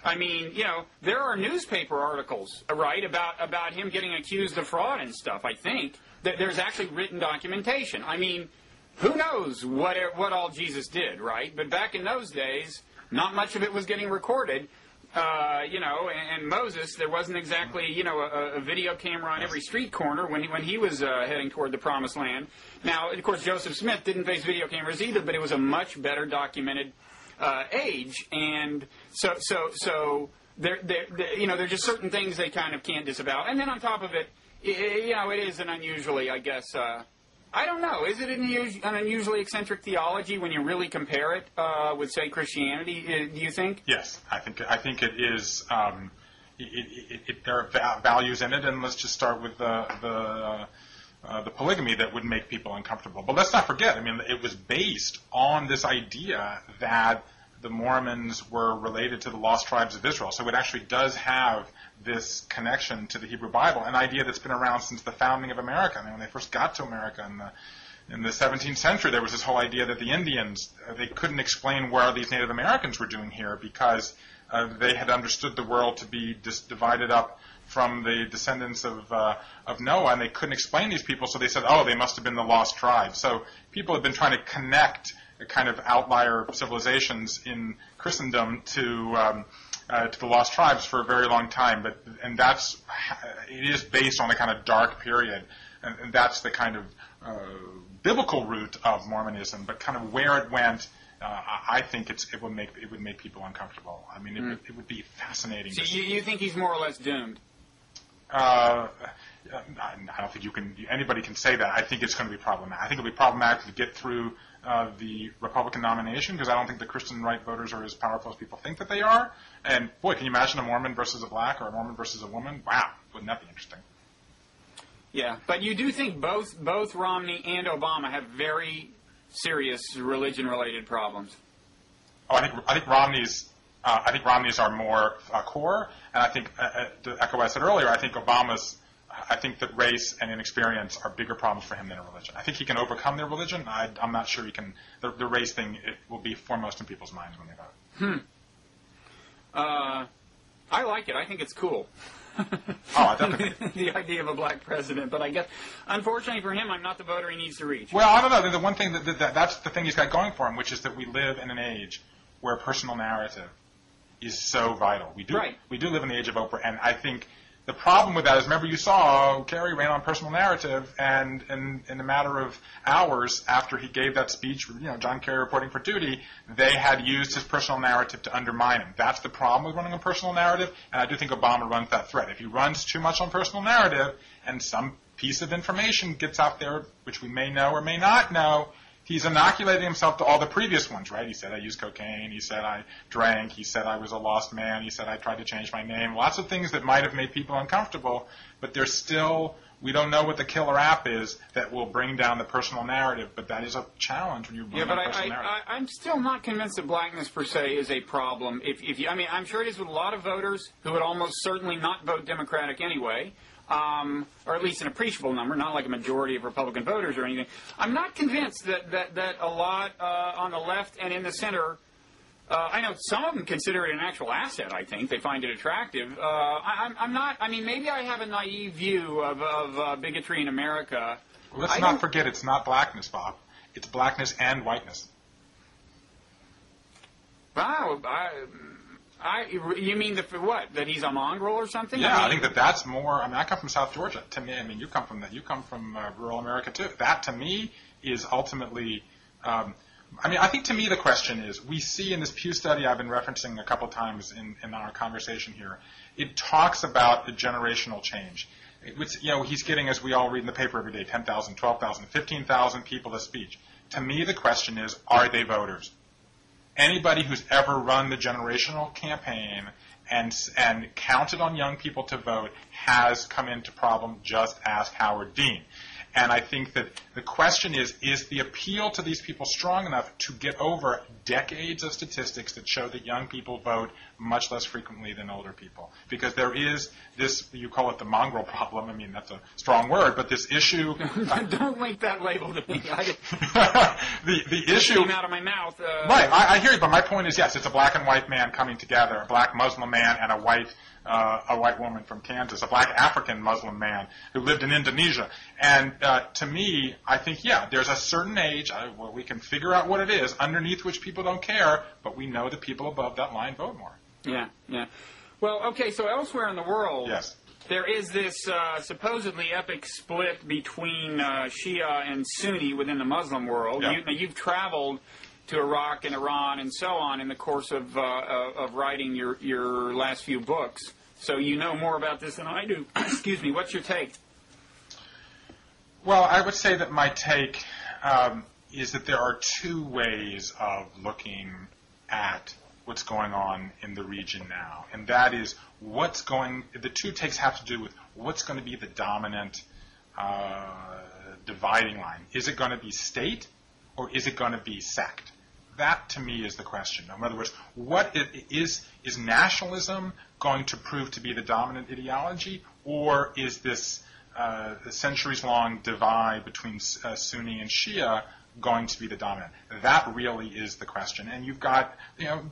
I mean, there are newspaper articles, right, about him getting accused of fraud and stuff, I think. There's actually written documentation. I mean, who knows what all Jesus did, right? But back in those days, not much of it was getting recorded. And Moses, there wasn't exactly, a video camera on every street corner when he was heading toward the Promised Land. Now, of course, Joseph Smith didn't face video cameras either, but it was a much better documented age, and so there's just certain things they kind of can't disavow. And then on top of it, it is an unusually, I guess. I don't know. Is it an unusually eccentric theology when you really compare it with, say, Christianity? Do you think? Yes, I think it is. There are values in it, and let's just start with the polygamy that would make people uncomfortable. But let's not forget. I mean, it was based on this idea that the Mormons were related to the lost tribes of Israel. So it actually does have this connection to the Hebrew Bible, an idea that's been around since the founding of America. I mean, when they first got to America in the 17th century, there was this whole idea that the Indians, they couldn't explain what these Native Americans were doing here because they had understood the world to be divided up from the descendants of Noah, and they couldn't explain these people, so they said, they must have been the lost tribes. So people have been trying to connect kind of outlier civilizations in Christendom to the lost tribes for a very long time, and it is based on a kind of dark period, and that's the kind of biblical root of Mormonism. But kind of where it went, I think it would make people uncomfortable. I mean, it would be fascinating. So you think he's more or less doomed? I don't think anybody can say that. I think it's going to be problematic. I think it'll be problematic to get through the Republican nomination, because I don't think the Christian right voters are as powerful as people think that they are. And boy, can you imagine a Mormon versus a black, or a Mormon versus a woman? Wow, wouldn't that be interesting? Yeah, but you do think both Romney and Obama have very serious religion-related problems. Oh, I think Romney's are more core, and I think to echo what I said earlier, I think that race and inexperience are bigger problems for him than a religion. I think he can overcome their religion. I'm not sure he can. The race thing, it will be foremost in people's minds when they vote. I like it. I think it's cool. Definitely. The idea of a black president, but I guess, unfortunately for him, I'm not the voter he needs to reach. Well, I don't know. The one thing that's the thing he's got going for him, which is that we live in an age where personal narrative is so vital. We do live in the age of Oprah, and I think the problem with that is, remember, you saw Kerry ran on personal narrative, and in a matter of hours after he gave that speech, John Kerry reporting for duty, they had used his personal narrative to undermine him. That's the problem with running a personal narrative, and I do think Obama runs that threat. If he runs too much on personal narrative, and some piece of information gets out there, which we may know or may not know, he's inoculating himself to all the previous ones, right? He said I used cocaine. He said I drank. He said I was a lost man. He said I tried to change my name. Lots of things that might have made people uncomfortable, but there's still, we don't know what the killer app is that will bring down the personal narrative, but that is a challenge when you run a personal narrative. I'm still not convinced that blackness per se is a problem. I'm sure it is with a lot of voters who would almost certainly not vote Democratic anyway. Or at least an appreciable number, not like a majority of Republican voters or anything. I'm not convinced that a lot on the left and in the center, I know some of them consider it an actual asset, I think. They find it attractive. I'm not, maybe I have a naive view of bigotry in America. Well, let's not forget it's not blackness, Bob. It's blackness and whiteness. Wow. You mean what? That he's a mongrel or something? Yeah, I think that's more. I come from South Georgia. To me, you come from rural America too. That to me is ultimately I mean, I think to me the question is, we see in this Pew study I've been referencing a couple times in our conversation here, it talks about the generational change. He's getting, as we all read in the paper every day, 10,000, 12,000, 15,000 people to speech. To me the question is, are they voters? Anybody who's ever run the generational campaign and counted on young people to vote has come into problem. Just ask Howard Dean. And I think that the question is the appeal to these people strong enough to get over decades of statistics that show that young people vote much less frequently than older people? Because there is this, you call it the mongrel problem. I mean, that's a strong word, but this issue... Don't link that label to me. The issue... It came out of my mouth. Right, I hear you, but my point is, yes, it's a black and white man coming together, a black Muslim man and a white woman from Kansas, a black African Muslim man who lived in Indonesia. And to me, I think, yeah, there's a certain age, we can figure out what it is, underneath which people don't care, but we know that people above that line vote more. Yeah. Well, okay, so elsewhere in the world, yes, there is this supposedly epic split between Shia and Sunni within the Muslim world. Yeah. You've traveled to Iraq and Iran and so on in the course of writing your last few books. So you know more about this than I do. Excuse me. What's your take? Well, I would say that my take is that there are two ways of looking at what's going on in the region now. And that is the two takes have to do with what's going to be the dominant dividing line. Is it going to be state or is it going to be sect? That, to me, is the question. In other words, is nationalism going to prove to be the dominant ideology, or is this centuries-long divide between Sunni and Shia going to be the dominant? That really is the question. And you've got,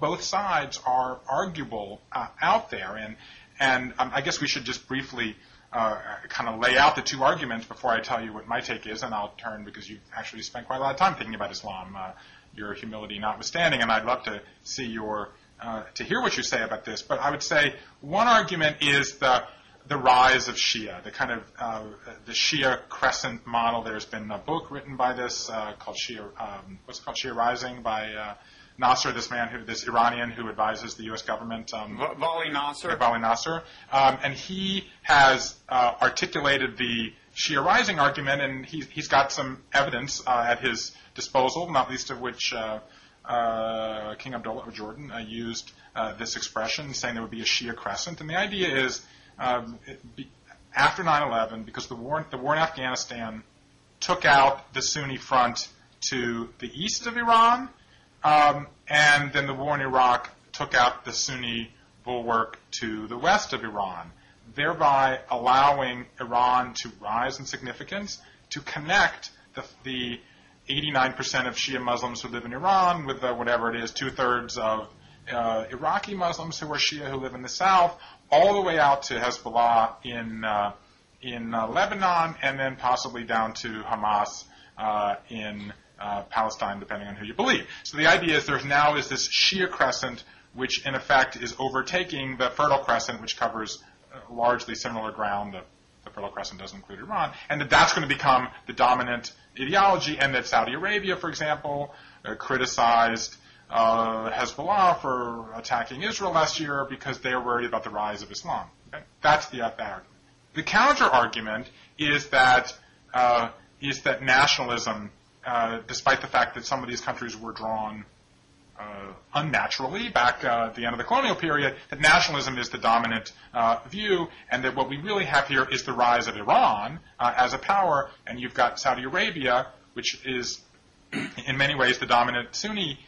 both sides are arguable out there. And I guess we should just briefly kind of lay out the two arguments before I tell you what my take is, and I'll turn, because you've actually spent quite a lot of time thinking about Islam, your humility notwithstanding, and I'd love to see to hear what you say about this. But I would say one argument is the rise of Shia, the kind of the Shia crescent model. There's been a book written by this called Shia, Shia Rising by Nasser, this Iranian who advises the U.S. government. Vali Nasser. Vali Nasser. And he has articulated the Shia Rising argument, and he's got some evidence at his disposal, not least of which King Abdullah of Jordan used this expression, saying there would be a Shia crescent. And the idea is, after 9/11, because the war in Afghanistan took out the Sunni front to the east of Iran, and then the war in Iraq took out the Sunni bulwark to the west of Iran, thereby allowing Iran to rise in significance, to connect the 89% of Shia Muslims who live in Iran with whatever it is, 2/3 of Iraqi Muslims who are Shia who live in the south, all the way out to Hezbollah in Lebanon, and then possibly down to Hamas in Palestine, depending on who you believe. So the idea is there now is this Shia crescent, which in effect is overtaking the Fertile Crescent, which covers largely similar ground. The Fertile Crescent doesn't include Iran, and that's going to become the dominant ideology, and that Saudi Arabia, for example, criticized Hezbollah for attacking Israel last year because they are worried about the rise of Islam. Okay? That's the argument. The counter argument is that nationalism, despite the fact that some of these countries were drawn unnaturally back at the end of the colonial period, that nationalism is the dominant view, and that what we really have here is the rise of Iran as a power, and you've got Saudi Arabia, which is in many ways the dominant Sunni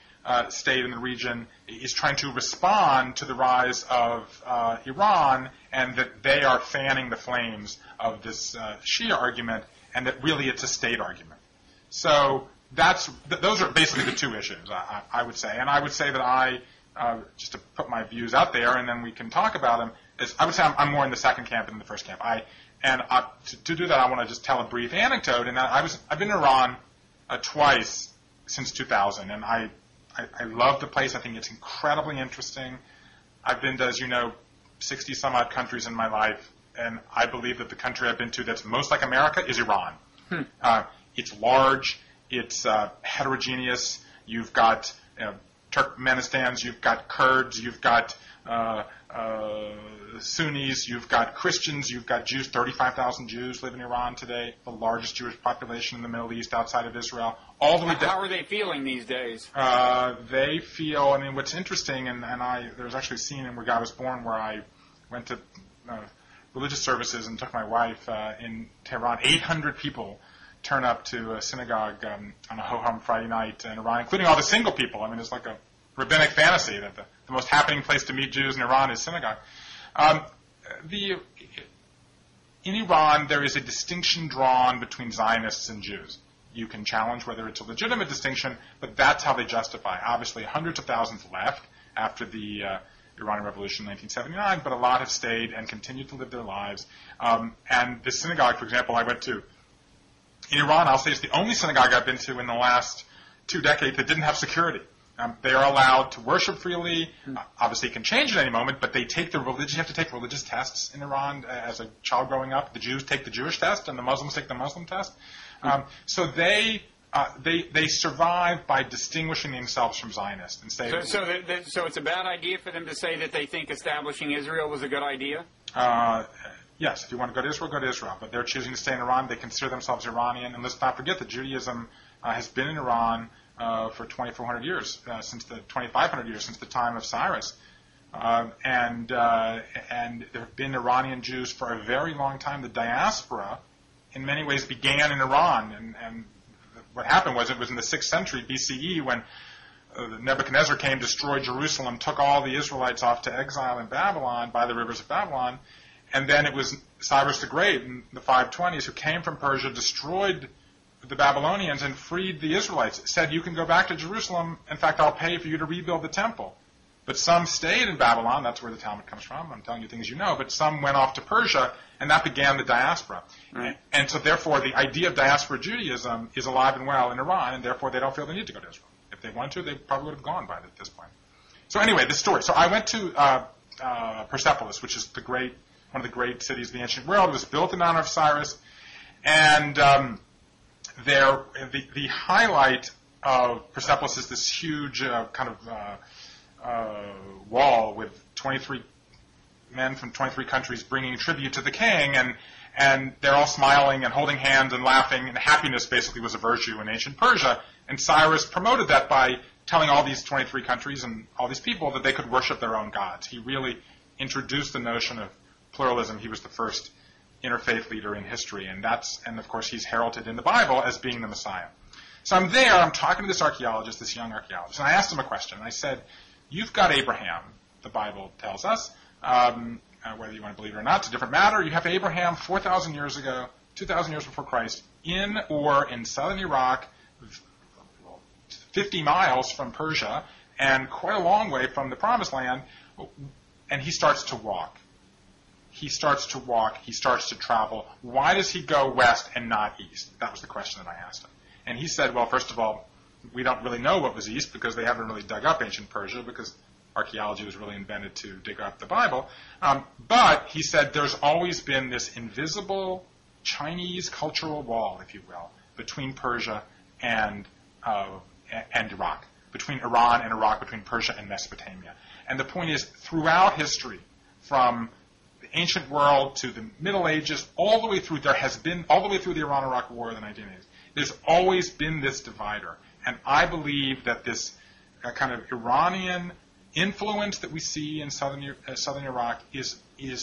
state in the region, is trying to respond to the rise of Iran, and that they are fanning the flames of this Shia argument, and that really it's a state argument. So those are basically the two issues, I would say. And I would say that just to put my views out there, and then we can talk about them, I would say I'm more in the second camp than the first camp. To do that, I want to just tell a brief anecdote. And I've been in Iran twice since 2000, and I love the place. I think it's incredibly interesting. I've been to, as you know, 60 some odd countries in my life, and I believe that the country I've been to that's most like America is Iran. It's large. It's heterogeneous. you've got Turkmenistans, you've got Kurds, you've got Sunnis, you've got Christians, you've got Jews. 35,000 Jews live in Iran today, the largest Jewish population in the Middle East outside of Israel. All the way down. How are they feeling these days? They feel, what's interesting, there was actually a scene in where I was born where I went to religious services and took my wife in Tehran. 800 people turn up to a synagogue on a ho-hum Friday night in Iran, including all the single people. It's like a rabbinic fantasy that the most happening place to meet Jews in Iran is synagogue. In Iran, there is a distinction drawn between Zionists and Jews. You can challenge whether it's a legitimate distinction, but that's how they justify. Obviously, hundreds of thousands left after the Iranian Revolution in 1979, but a lot have stayed and continue to live their lives. And the synagogue, for example, I went to in Iran, I'll say it's the only synagogue I've been to in the last 2 decades that didn't have security. They are allowed to worship freely. Obviously, it can change at any moment, but they take you have to take religious tests in Iran as a child growing up. The Jews take the Jewish test, and the Muslims take the Muslim test. So they survive by distinguishing themselves from Zionists and say. So it's a bad idea for them to say that they think establishing Israel was a good idea? Yes, if you want to go to Israel, go to Israel. But they're choosing to stay in Iran. They consider themselves Iranian. And let's not forget that Judaism has been in Iran for 2,400 years, 2,500 years since the time of Cyrus. And there have been Iranian Jews for a very long time. The diaspora, in many ways, began in Iran. And what happened was it was in the 6th century BCE when Nebuchadnezzar came, destroyed Jerusalem, took all the Israelites off to exile in Babylon by the rivers of Babylon. And then it was Cyrus the Great in the 520s who came from Persia, destroyed the Babylonians, and freed the Israelites. Said, you can go back to Jerusalem. In fact, I'll pay for you to rebuild the temple. But some stayed in Babylon. That's where the Talmud comes from. I'm telling you things you know. But some went off to Persia, and that began the diaspora. Right. And so, therefore, the idea of diaspora Judaism is alive and well in Iran, and therefore they don't feel the need to go to Israel. If they wanted to, they probably would have gone by this point. So anyway, the story. So I went to Persepolis, which is one of the great cities of the ancient world. It was built in honor of Cyrus, and the highlight of Persepolis is this huge wall with 23 men from 23 countries bringing tribute to the king, and they're all smiling and holding hands and laughing, and happiness basically was a virtue in ancient Persia, and Cyrus promoted that by telling all these 23 countries and all these people that they could worship their own gods. He really introduced the notion of pluralism. He was the first interfaith leader in history, and of course he's heralded in the Bible as being the Messiah. So I'm there, I'm talking to this archaeologist, this young archaeologist, and I asked him a question. I said, you've got Abraham, the Bible tells us, whether you want to believe it or not, it's a different matter. You have Abraham 4,000 years ago, 2,000 years before Christ, in southern Iraq, 50 miles from Persia, and quite a long way from the Promised Land, and he starts to walk. He starts to travel. Why does he go west and not east? That was the question that I asked him. And he said, well, first of all, we don't really know what was east because they haven't really dug up ancient Persia because archaeology was really invented to dig up the Bible. But he said there's always been this invisible Chinese cultural wall, if you will, between Persia and Iraq, between Iran and Iraq, between Persia and Mesopotamia. And the point is, throughout history, from the ancient world to the Middle Ages, all the way through the Iran-Iraq War of the 1980s, there's always been this divider. And I believe that this kind of Iranian influence that we see in southern Iraq is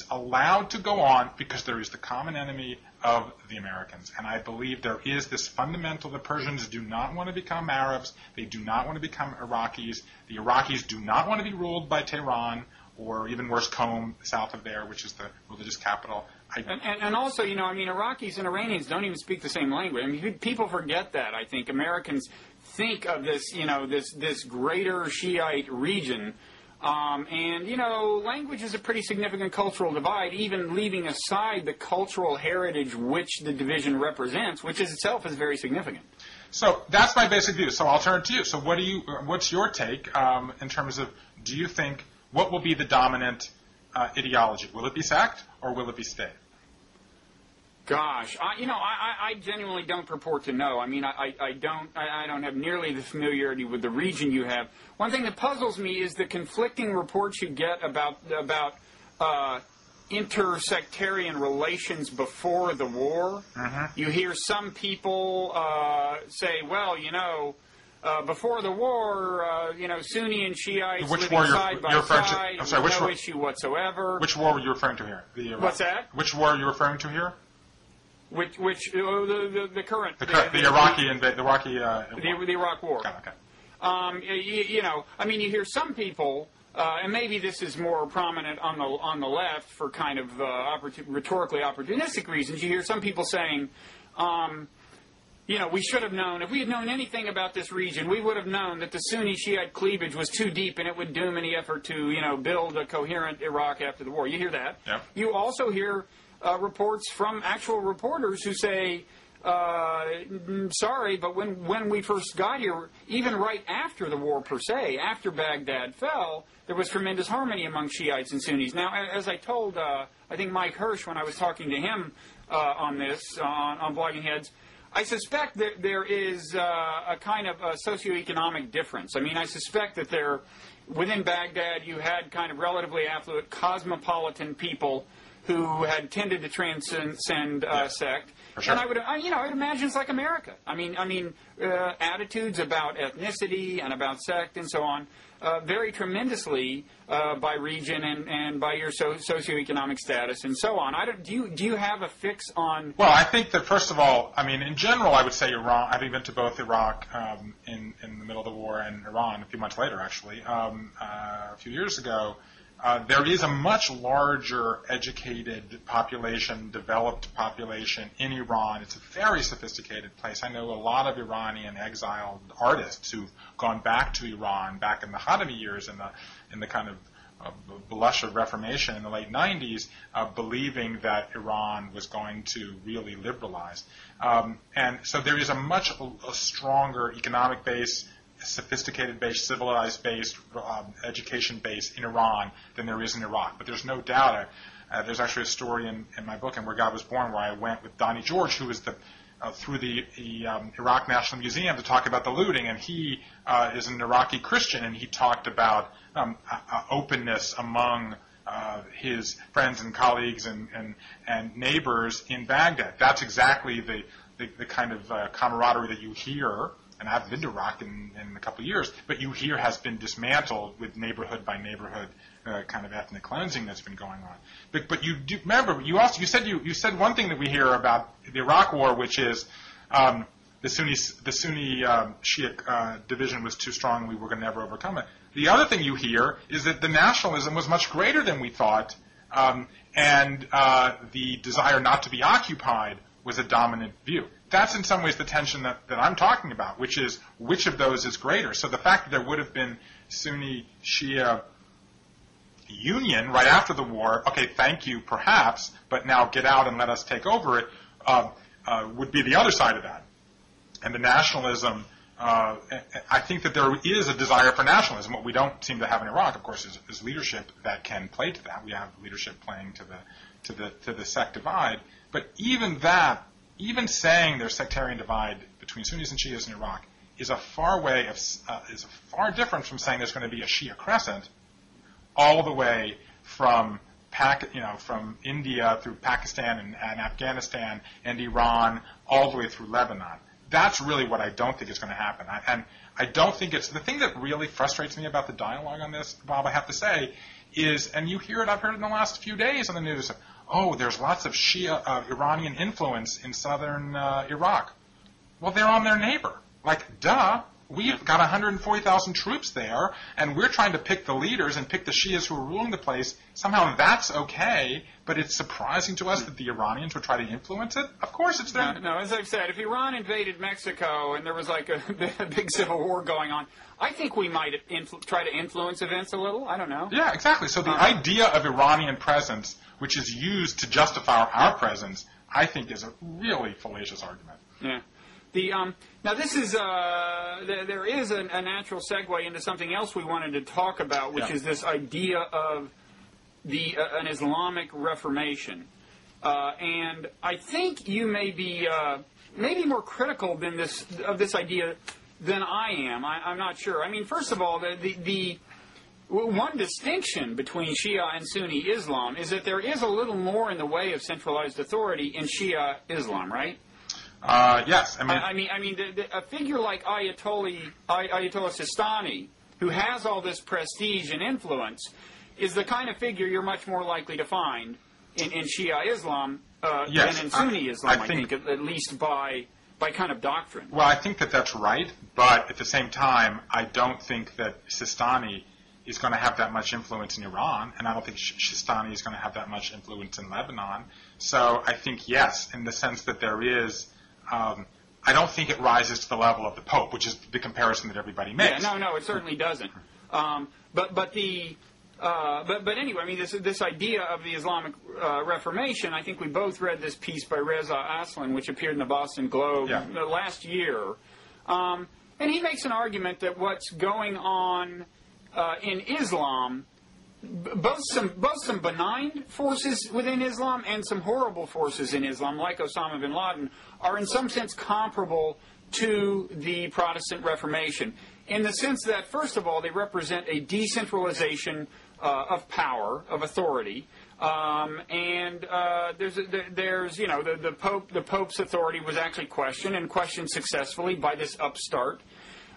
allowed to go on because there is the common enemy of the Americans. And I believe there is this fundamental, the Persians do not want to become Arabs, they do not want to become Iraqis, the Iraqis do not want to be ruled by Tehran, or even worse, Qom, south of there, which is the religious capital. And also, Iraqis and Iranians don't even speak the same language. People forget that, I think. Americans think of this, this greater Shiite region. Language is a pretty significant cultural divide, even leaving aside the cultural heritage which the division represents, which itself is very significant. So that's my basic view. So I'll turn to you. So what's your take in terms of, do you think, what will be the dominant ideology? Will it be sect or will it be state? Gosh, I genuinely don't purport to know. I mean, I don't have nearly the familiarity with the region you have. One thing that puzzles me is the conflicting reports you get about intersectarian relations before the war. You hear some people say, well, before the war, Sunni and Shiites living side by side, no issue whatsoever. Which war were you referring to here? What's that? Which war are you referring to here? The current... The Iraq War. Okay. You hear some people, and maybe this is more prominent on the left for kind of rhetorically opportunistic reasons. You hear some people saying, we should have known, if we had known anything about this region, we would have known that the Sunni-Shiite cleavage was too deep and it would doom any effort to, build a coherent Iraq after the war. You hear that. Yep. You also hear reports from actual reporters who say, sorry, but when we first got here, even right after the war per se, after Baghdad fell, there was tremendous harmony among Shiites and Sunnis. Now, as I told, I think Mike Hirsch when I was talking to him on this, on Blogging Heads, I suspect that there is a kind of a socioeconomic difference. I mean, I suspect that within Baghdad you had kind of relatively affluent, cosmopolitan people who had tended to transcend sect. For sure. And I would imagine it's like America. I mean, attitudes about ethnicity and about sect and so on vary tremendously by region and by your socioeconomic status and so on. Do you have a fix on? Well, I think that first of all, in general, I would say Iran. I've been to both Iraq in the middle of the war and Iran a few months later, actually, a few years ago. There is a much larger educated population, developed population in Iran. It's a very sophisticated place. I know a lot of Iranian exiled artists who've gone back to Iran back in the Khatami years in the kind of blush of Reformation in the late 90s, believing that Iran was going to really liberalize. And so there is a much stronger economic base, sophisticated base, civilized base, education base in Iran than there is in Iraq. But there's no doubt. There's actually a story in my book, In Where God Was Born, where I went with Donnie George, who was through the Iraq National Museum to talk about the looting, and he is an Iraqi Christian, and he talked about openness among his friends and colleagues and neighbors in Baghdad. That's exactly the kind of camaraderie that you hear. And I haven't been to Iraq in a couple of years, but you hear has been dismantled with neighborhood by neighborhood kind of ethnic cleansing that's been going on. But you do remember you said one thing that we hear about the Iraq War, which is the Sunni Shia division was too strong and we were going to never overcome it. The other thing you hear is that the nationalism was much greater than we thought, and the desire not to be occupied was a dominant view. That's in some ways the tension that I'm talking about, which is which of those is greater. So the fact that there would have been Sunni-Shia union right after the war, okay, thank you, perhaps, but now get out and let us take over it, would be the other side of that. And the nationalism, I think that there is a desire for nationalism. What we don't seem to have in Iraq, of course, is leadership that can play to that. We have leadership playing to the sect divide. But even that, even saying there's sectarian divide between Sunnis and Shias in Iraq is a far different from saying there's going to be a Shia crescent all the way from from India through Pakistan and Afghanistan and Iran all the way through Lebanon. That's really what I don't think is going to happen. And I don't think it's the thing that really frustrates me about the dialogue on this, Bob, I have to say, is, and I've heard it in the last few days on the news, there's lots of Shia Iranian influence in southern Iraq. Well, they're on their neighbor. Like, duh. We've got 140,000 troops there, and we're trying to pick the leaders and pick the Shias who are ruling the place. Somehow that's okay, but it's surprising to us that the Iranians would try to influence it. Of course it's there. No, as I've said, if Iran invaded Mexico and there was like a big civil war going on, I think we might try to influence events a little. I don't know. Yeah, exactly. So the idea of Iranian presence, which is used to justify our presence, I think is a really fallacious argument. Yeah. Now this is there is a natural segue into something else we wanted to talk about, which is this idea of an Islamic Reformation. And I think you may be maybe more critical than of this idea than I am. I'm not sure. I mean, first of all, the one distinction between Shia and Sunni Islam is that there is a little more in the way of centralized authority in Shia Islam, right? Yes. I mean, a figure like Ayatollah Sistani, who has all this prestige and influence, is the kind of figure you're much more likely to find in Shia Islam yes, than in Sunni Islam, I think at least by kind of doctrine. Well, I think that's right, but at the same time, I don't think that Sistani is going to have that much influence in Iran, and I don't think Sistani is going to have that much influence in Lebanon. So I think, yes, in the sense that there is, I don't think it rises to the level of the Pope, which is the comparison that everybody makes. Yeah, no, it certainly doesn't. But anyway, I mean, this idea of the Islamic Reformation, I think we both read this piece by Reza Aslan, which appeared in the Boston Globe last year. And he makes an argument that what's going on in Islam, both some benign forces within Islam and some horrible forces in Islam, like Osama bin Laden, are in some sense comparable to the Protestant Reformation, in the sense that, first of all, they represent a decentralization of power, of authority, and there's the Pope's authority was actually questioned successfully by this upstart,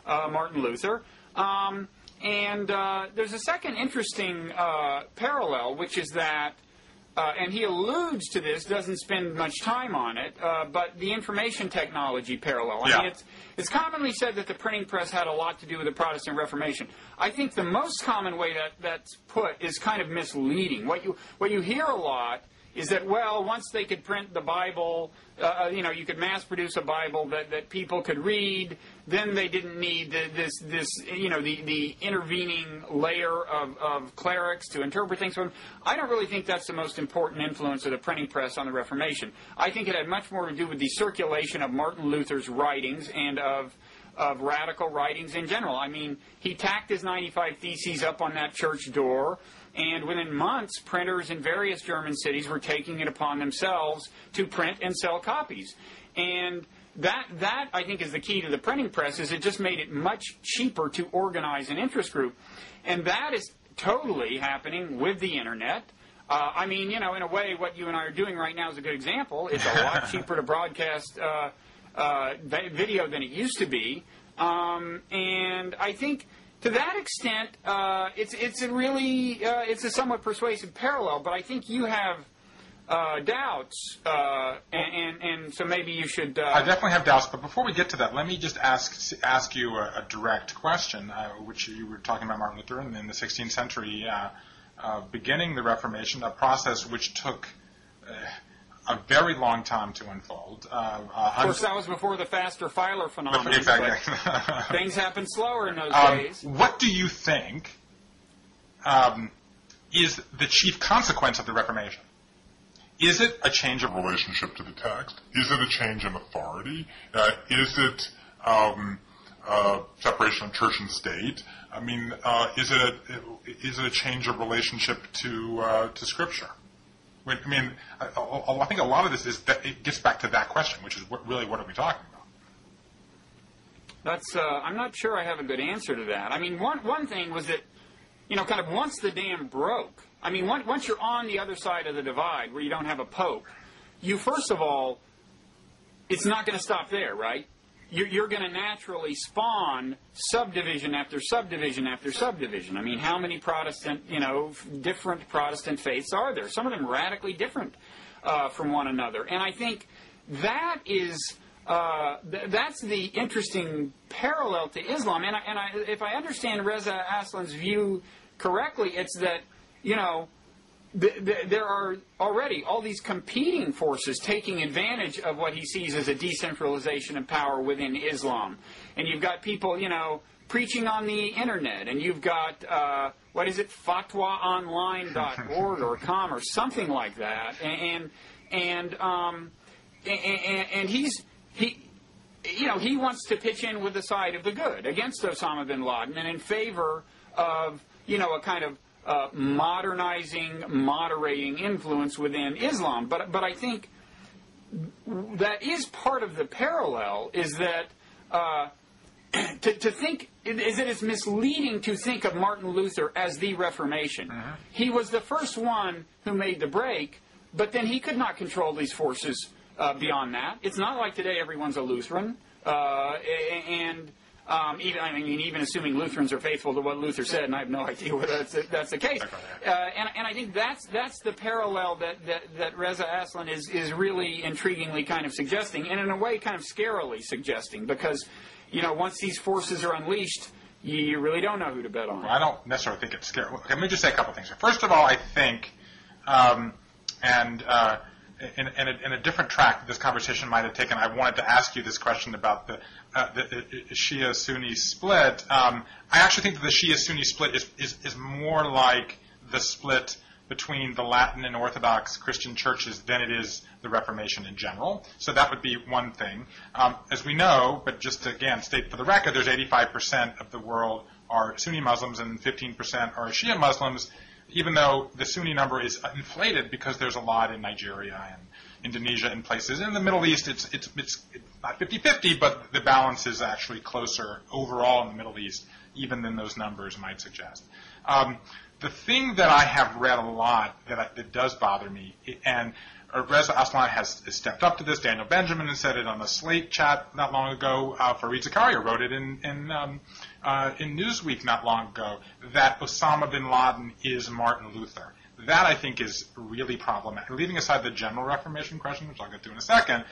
Martin Luther. And there's a second interesting parallel, which is that, and he alludes to this, doesn't spend much time on it, but the information technology parallel. I mean, it's commonly said that the printing press had a lot to do with the Protestant Reformation. I think the most common way that's put is kind of misleading. What you hear a lot is that, well, once they could print the Bible, you could mass produce a Bible that people could read, then they didn't need the intervening layer of clerics to interpret things for them. I don't really think that's the most important influence of the printing press on the Reformation. I think it had much more to do with the circulation of Martin Luther's writings and of radical writings in general. I mean, he tacked his 95 Theses up on that church door, and within months, printers in various German cities were taking it upon themselves to print and sell copies. And that I think, is the key to the printing press, is it just made it much cheaper to organize an interest group. And that is totally happening with the Internet. I mean, in a way, what you and I are doing right now is a good example. It's a lot cheaper to broadcast video than it used to be. And I think, to that extent, it's a somewhat persuasive parallel. But I think you have doubts, and so maybe you should. I definitely have doubts. But before we get to that, let me just ask you a direct question, which you were talking about Martin Luther in the 16th century, beginning the Reformation, a process which took a very long time to unfold. Of course, that was before the faster Feiler phenomenon. Exactly. Things happened slower in those days. What do you think is the chief consequence of the Reformation? Is it a change of relationship to the text? Is it a change in authority? Is it separation of church and state? I mean, is it a change of relationship to Scripture? I mean, I think a lot of this it gets back to that question, which is really what are we talking about? I'm not sure I have a good answer to that. I mean, one thing was that, kind of once the dam broke, I mean, once you're on the other side of the divide where you don't have a pope, you, first of all, it's not going to stop there, right? You're going to naturally spawn subdivision after subdivision after subdivision. I mean, how many different Protestant faiths are there? Some of them radically different from one another. And I think that is that's the interesting parallel to Islam. And if I understand Reza Aslan's view correctly, it's that there are already all these competing forces taking advantage of what he sees as a decentralization of power within Islam. And you've got people, preaching on the Internet, and you've got, fatwaonline.org or com or something like that. And he wants to pitch in with the side of the good against Osama bin Laden and in favor of, a kind of modernizing, moderating influence within Islam. But I think that is part of the parallel, is that to think is that it's misleading to think of Martin Luther as the Reformation. He was the first one who made the break, but then he could not control these forces beyond that. It's not like today everyone's a Lutheran, even assuming Lutherans are faithful to what Luther said, and I have no idea whether that's the case. And I think that's the parallel that Reza Aslan is really intriguingly kind of suggesting, and in a way kind of scarily suggesting, because once these forces are unleashed, you really don't know who to bet on. Well, I don't necessarily think it's scary. Let me just say a couple things. First of all, I think, in a different track that this conversation might have taken, I wanted to ask you this question about the Shia-Sunni split. I actually think that the Shia-Sunni split is more like the split between the Latin and Orthodox Christian churches than it is the Reformation in general. So that would be one thing. As we know, but just to, again, state for the record, there's 85% of the world are Sunni Muslims and 15% are Shia Muslims, even though the Sunni number is inflated because there's a lot in Nigeria and Indonesia and places. In the Middle East, it's not 50-50, but the balance is actually closer overall in the Middle East, even than those numbers might suggest. The thing that I have read a lot that does bother me, and Reza Aslan has stepped up to this. Daniel Benjamin has said it on the Slate chat not long ago. Fareed Zakaria wrote it in Newsweek not long ago, that Osama bin Laden is Martin Luther. That, I think, is really problematic. Leaving aside the general Reformation question, which I'll get to in a second,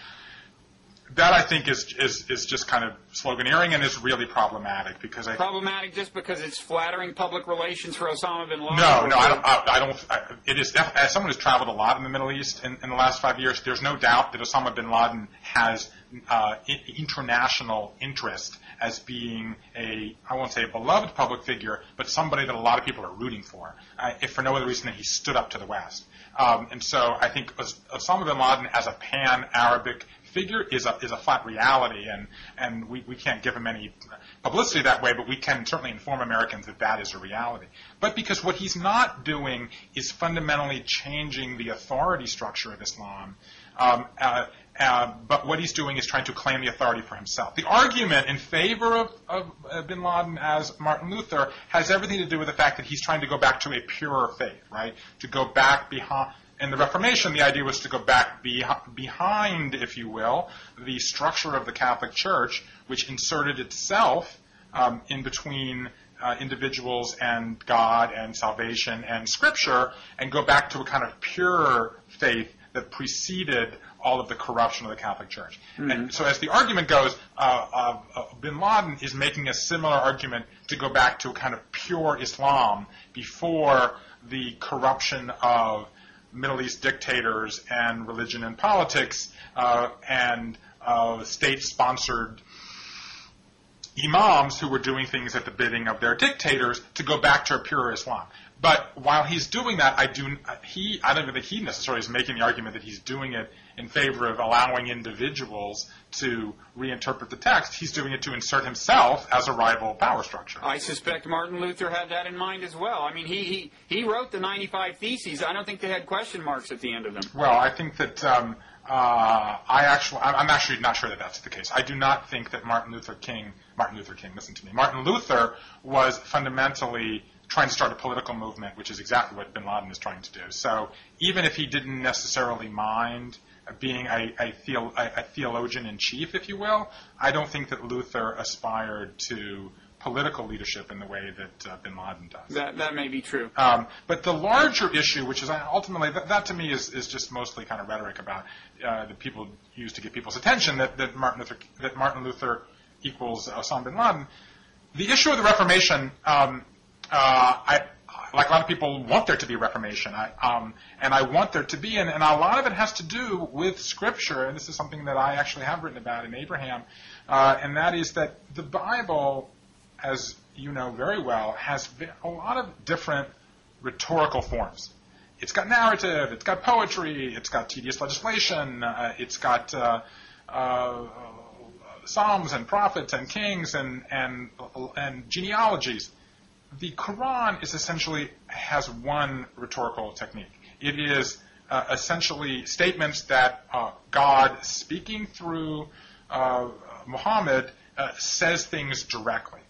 that, I think, is just kind of sloganeering and is really problematic, because problematic just because it's flattering public relations for Osama bin Laden. No, I don't. It is, as someone who's traveled a lot in the Middle East in the last 5 years, there's no doubt that Osama bin Laden has international interest as being I won't say a beloved public figure, but somebody that a lot of people are rooting for, if for no other reason than he stood up to the West. And so I think Osama bin Laden as a pan-Arabic figure is a flat reality, and we can't give him any publicity that way, but we can certainly inform Americans that is a reality. But because what he's not doing is fundamentally changing the authority structure of Islam, but what he's doing is trying to claim the authority for himself. The argument in favor of bin Laden as Martin Luther has everything to do with the fact that he's trying to go back to a purer faith, right? To go back behind. In the Reformation, the idea was to go back behind, if you will, the structure of the Catholic Church, which inserted itself in between individuals and God and salvation and Scripture, and go back to a kind of pure faith that preceded all of the corruption of the Catholic Church. Mm-hmm. And so as the argument goes, bin Laden is making a similar argument to go back to a kind of pure Islam before the corruption of Middle East dictators and religion and politics and state-sponsored imams who were doing things at the bidding of their dictators, to go back to a pure Islam. But while he's doing that, I don't even think he necessarily is making the argument that he's doing it in favor of allowing individuals to reinterpret the text. He's doing it to insert himself as a rival power structure. I suspect Martin Luther had that in mind as well. I mean, he wrote the 95 Theses. I don't think they had question marks at the end of them. Well, I think that I'm actually not sure that that's the case. I do not think that Martin Luther, listen to me. Martin Luther was fundamentally trying to start a political movement, which is exactly what bin Laden is trying to do. So even if he didn't necessarily mind being a theologian in chief, if you will, I don't think that Luther aspired to political leadership in the way that bin Laden does. That may be true. But the larger issue, which is ultimately, that to me is just mostly kind of rhetoric about that people use to get people's attention, that Martin Luther equals Osama bin Laden. The issue of the Reformation, like a lot of people want there to be a Reformation, and I want there to be, and a lot of it has to do with Scripture, and this is something that I actually have written about in Abraham, and that is that the Bible, as you know very well, has a lot of different rhetorical forms. It's got narrative, it's got poetry, it's got tedious legislation, it's got psalms and prophets and kings and genealogies. the Quran is essentially has one rhetorical technique. It is essentially statements that God, speaking through Muhammad, says things directly.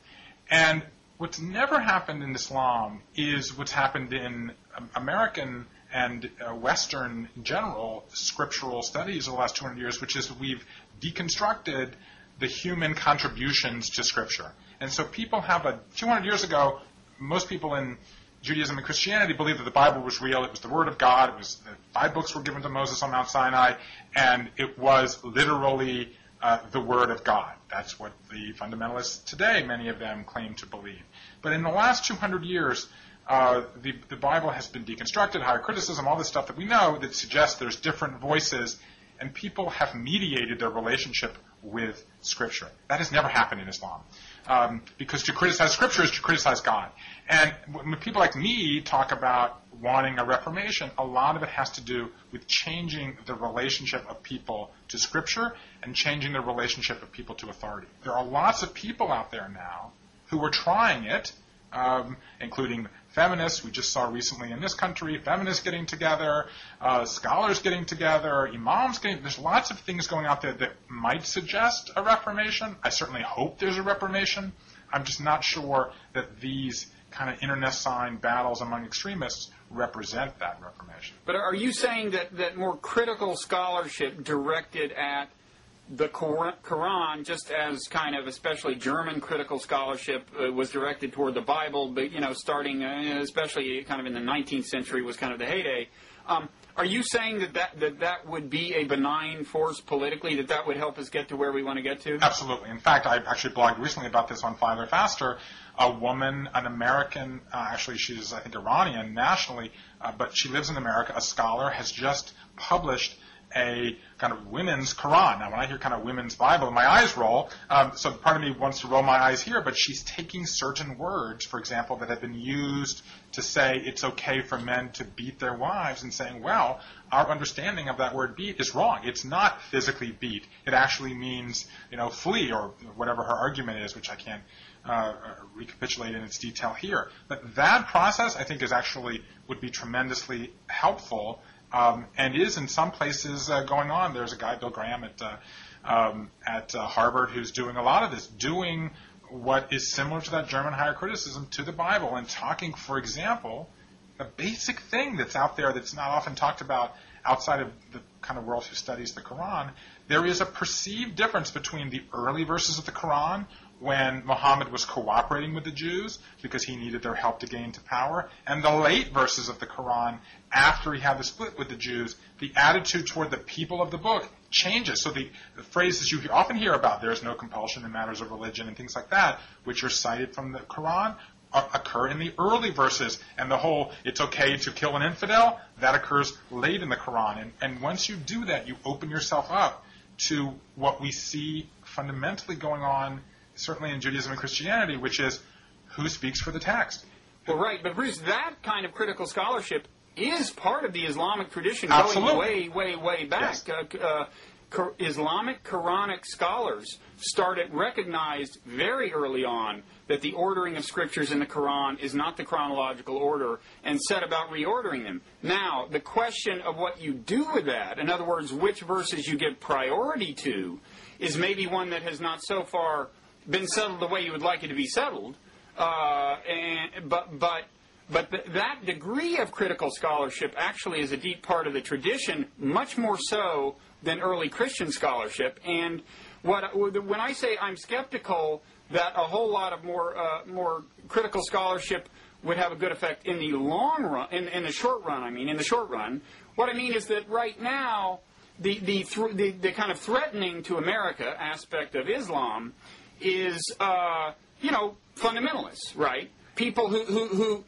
And what's never happened in Islam is what's happened in American and Western in general scriptural studies over the last 200 years, which is we've deconstructed the human contributions to Scripture. And so people have 200 years ago, most people in Judaism and Christianity believed that the Bible was real. It was the Word of God. It was the 5 books were given to Moses on Mount Sinai, and it was literally the Word of God. That's what the fundamentalists today, many of them, claim to believe. But in the last 200 years, the Bible has been deconstructed, higher criticism, all this stuff that we know that suggests there's different voices, and people have mediated their relationship with Scripture. That has never happened in Islam. Because to criticize Scripture is to criticize God. And when people like me talk about wanting a reformation, a lot of it has to do with changing the relationship of people to Scripture and changing the relationship of people to authority. There are lots of people out there now who are trying it, including feminists. We just saw recently in this country, feminists getting together, scholars getting together, imams getting. There's lots of things going out there that might suggest a reformation. I certainly hope there's a reformation. I'm just not sure that these kind of internecine battles among extremists represent that reformation. But are you saying that more critical scholarship directed at the Quran, just as kind of especially German critical scholarship was directed toward the Bible, but starting especially kind of in the 19th century was kind of the heyday. Are you saying that would be a benign force politically, that would help us get to where we want to get to? Absolutely. In fact, I actually blogged recently about this on Feiler Faster. A woman, an American, actually she's, I think, Iranian nationally, but she lives in America, a scholar, has just published a kind of women's Quran. Now, when I hear kind of women's Bible, my eyes roll. So part of me wants to roll my eyes here, but she's taking certain words, for example, that have been used to say it's okay for men to beat their wives and saying, well, our understanding of that word beat is wrong. It's not physically beat. It actually means, flee or whatever her argument is, which I can't recapitulate in its detail here. But that process, I think, would be tremendously helpful. And is in some places going on. There's a guy, Bill Graham, at Harvard, who's doing a lot of this, doing what is similar to that German higher criticism to the Bible, and talking, for example, a basic thing that's out there that's not often talked about outside of the kind of world who studies the Quran. There is a perceived difference between the early verses of the Quran, when Muhammad was cooperating with the Jews because he needed their help to gain to power, and the late verses of the Quran after he had the split with the Jews. The attitude toward the people of the book changes. So the phrases you often hear about, there is no compulsion in matters of religion and things like that, which are cited from the Quran, occur in the early verses. And the whole, it's okay to kill an infidel, that occurs late in the Quran. And once you do that, you open yourself up to what we see fundamentally going on certainly in Judaism and Christianity, which is who speaks for the text. Well, right, but Bruce, that kind of critical scholarship is part of the Islamic tradition. Absolutely. Going way back. Yes. Islamic Quranic scholars recognized very early on that the ordering of scriptures in the Quran is not the chronological order, and set about reordering them. Now, the question of what you do with that, in other words, which verses you give priority to, is maybe one that has not so far been settled the way you would like it to be settled, but that degree of critical scholarship actually is a deep part of the tradition, much more so than early Christian scholarship. And when I say I'm skeptical that a whole lot of more critical scholarship would have a good effect in the long run, in the short run, what I mean is that right now the kind of threatening to America aspect of Islam is, fundamentalists, right? People who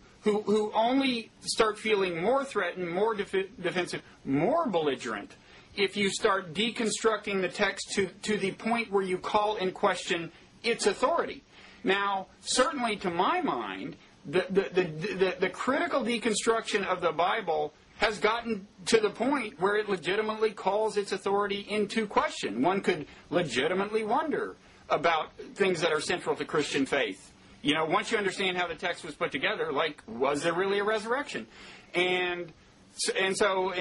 only start feeling more threatened, more defensive, more belligerent if you start deconstructing the text to the point where you call in question its authority. Now, certainly to my mind, the critical deconstruction of the Bible has gotten to the point where it legitimately calls its authority into question. One could legitimately wonder about things that are central to Christian faith once you understand how the text was put together, like, was there really a resurrection? And so,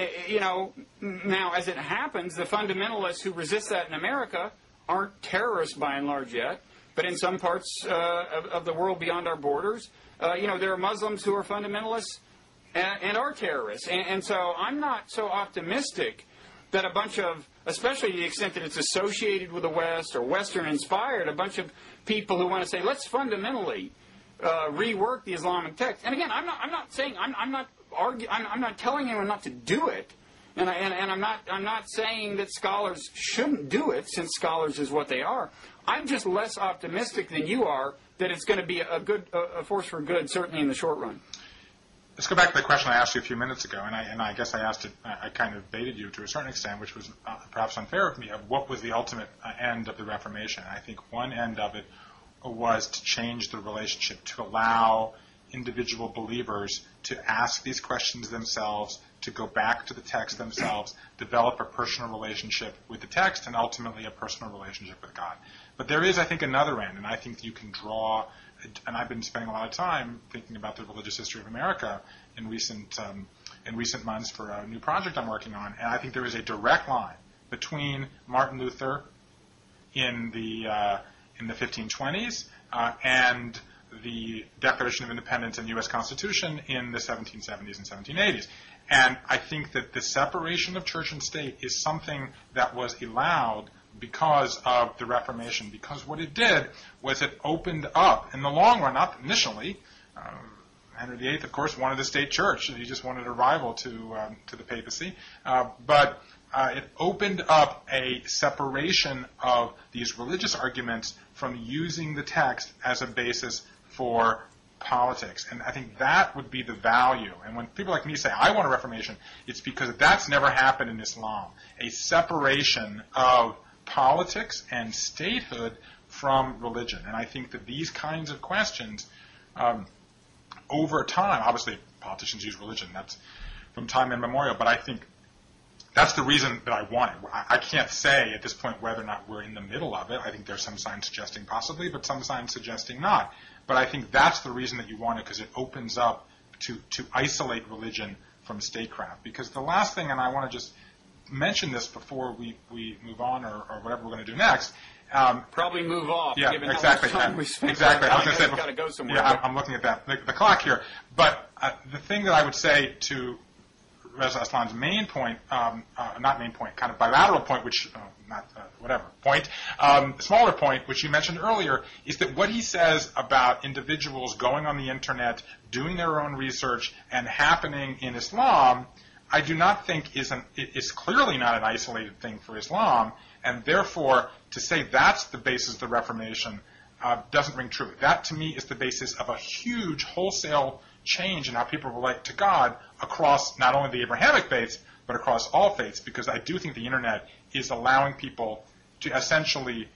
now as it happens, the fundamentalists who resist that in America aren't terrorists by and large yet, but in some parts of the world beyond our borders, there are Muslims who are fundamentalists and are terrorists. And so I'm not so optimistic that a bunch of, especially to the extent that it's associated with the West or Western-inspired, a bunch of people who want to say, let's fundamentally rework the Islamic text. And again, I'm not saying, I'm not telling anyone not to do it, and I'm not saying that scholars shouldn't do it, since scholars is what they are. I'm just less optimistic than you are that it's going to be a force for good, certainly in the short run. Let's go back to the question I asked you a few minutes ago, and I guess I asked it. I kind of baited you to a certain extent, which was perhaps unfair of me. Of what was the ultimate end of the Reformation? I think one end of it was to change the relationship, to allow individual believers to ask these questions themselves, to go back to the text themselves, develop a personal relationship with the text, and ultimately a personal relationship with God. But there is, I think, another end, and I think you can draw. And I've been spending a lot of time thinking about the religious history of America in recent months for a new project I'm working on, and I think there is a direct line between Martin Luther in the 1520s and the Declaration of Independence and U.S. Constitution in the 1770s and 1780s. And I think that the separation of church and state is something that was allowed because of the Reformation, because what it did was it opened up, in the long run, not initially, Henry VIII, of course, wanted a state church. He just wanted a rival to the papacy. But it opened up a separation of these religious arguments from using the text as a basis for politics. And I think that would be the value. And when people like me say, I want a Reformation, it's because that's never happened in Islam. A separation of politics and statehood from religion. And I think that these kinds of questions, over time, obviously politicians use religion, that's from time immemorial, but I think that's the reason that I want it. I can't say at this point whether or not we're in the middle of it. I think there's some signs suggesting possibly, but some signs suggesting not. But I think that's the reason that you want it, because it opens up to isolate religion from statecraft. Because the last thing, and I want to just mention this before we move on or whatever we're going to do next. Probably move off. Yeah, given exactly. How much time we spent. Exactly. I was going to say, got to go somewhere. Yeah, I'm looking at the clock here. But the thing that I would say to Reza Aslan's main point, not main point, kind of bilateral point, which smaller point, which you mentioned earlier, is that what he says about individuals going on the internet, doing their own research, and happening in Islam, I do not think is clearly not an isolated thing for Islam, and therefore to say that's the basis of the Reformation doesn't ring true. That to me is the basis of a huge wholesale change in how people relate to God across not only the Abrahamic faiths, but across all faiths, because I do think the internet is allowing people to essentially,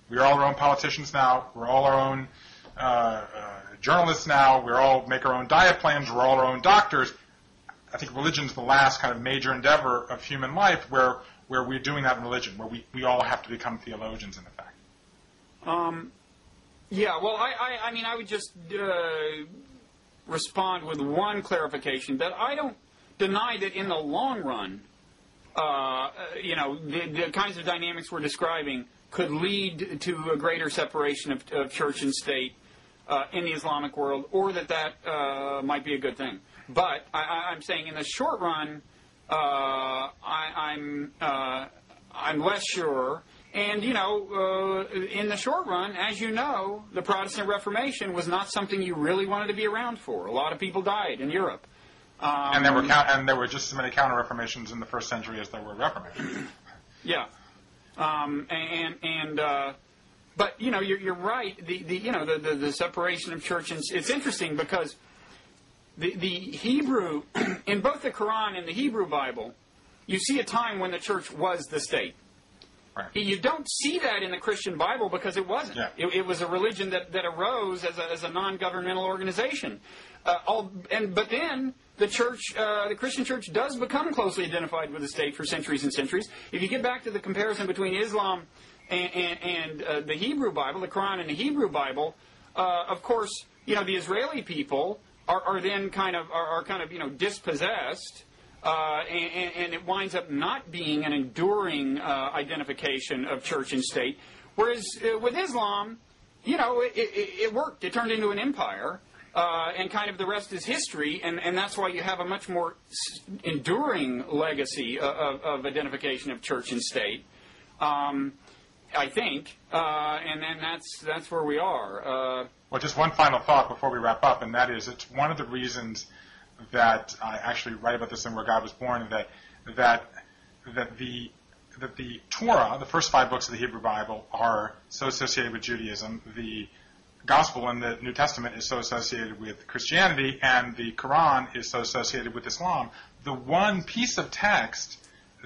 we're all our own politicians now, we're all our own journalists now, we all make our own diet plans, we're all our own doctors. I think religion is the last kind of major endeavor of human life where we're doing that in religion, where we all have to become theologians in effect. Yeah, well, I mean, I would just respond with one clarification, that I don't deny that in the long run, the kinds of dynamics we're describing could lead to a greater separation of church and state in the Islamic world, or that might be a good thing. But I'm saying in the short run, I'm less sure. And, in the short run, as you know, the Protestant Reformation was not something you really wanted to be around for. A lot of people died in Europe. And there were just as many counter-reformations in the first century as there were reformations. Yeah. But, you're right. The separation of church, and it's interesting because the Hebrew, in both the Quran and the Hebrew Bible, you see a time when the church was the state. Right. You don't see that in the Christian Bible because it wasn't. Yeah. It was a religion that arose as a non-governmental organization. But then the church, the Christian church, does become closely identified with the state for centuries and centuries. If you get back to the comparison between Islam and the Hebrew Bible, the Quran and the Hebrew Bible, of course, the Israeli people are then kind of dispossessed, and it winds up not being an enduring identification of church and state. Whereas with Islam, it worked. It turned into an empire, and kind of the rest is history, and that's why you have a much more enduring legacy of identification of church and state, I think, and then that's where we are. Well, just one final thought before we wrap up, and that is it's one of the reasons that I actually write about this in Where God Was Born, that the Torah, the first 5 books of the Hebrew Bible, are so associated with Judaism. The Gospel in the New Testament is so associated with Christianity, and the Quran is so associated with Islam. The one piece of text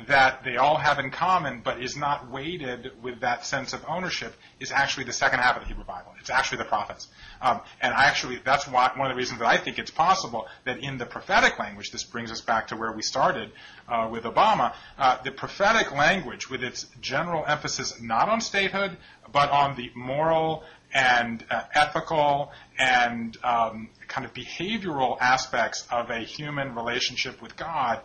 that they all have in common but is not weighted with that sense of ownership is actually the second half of the Hebrew Bible. It's actually the prophets. That's one of the reasons that I think it's possible that in the prophetic language, this brings us back to where we started with Obama, the prophetic language with its general emphasis not on statehood but on the moral and ethical and kind of behavioral aspects of a human relationship with God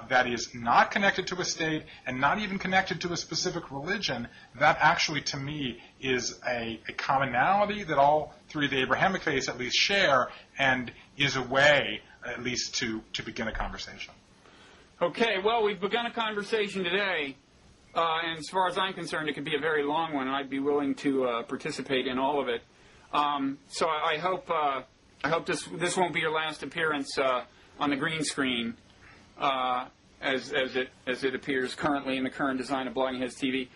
that is not connected to a state and not even connected to a specific religion, that actually, to me, is a commonality that all 3 of the Abrahamic faiths at least share, and is a way, at least, to begin a conversation. Okay, well, we've begun a conversation today. And as far as I'm concerned, it could be a very long one, and I'd be willing to participate in all of it. So I hope this won't be your last appearance on the green screen, as it appears currently in the current design of Blogging Heads TV.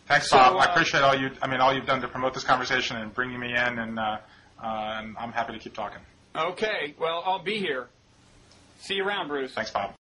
Thanks, Bob. I appreciate all you've done to promote this conversation and bringing me in, and I'm happy to keep talking. Okay, well, I'll be here. See you around, Bruce. Thanks, Bob.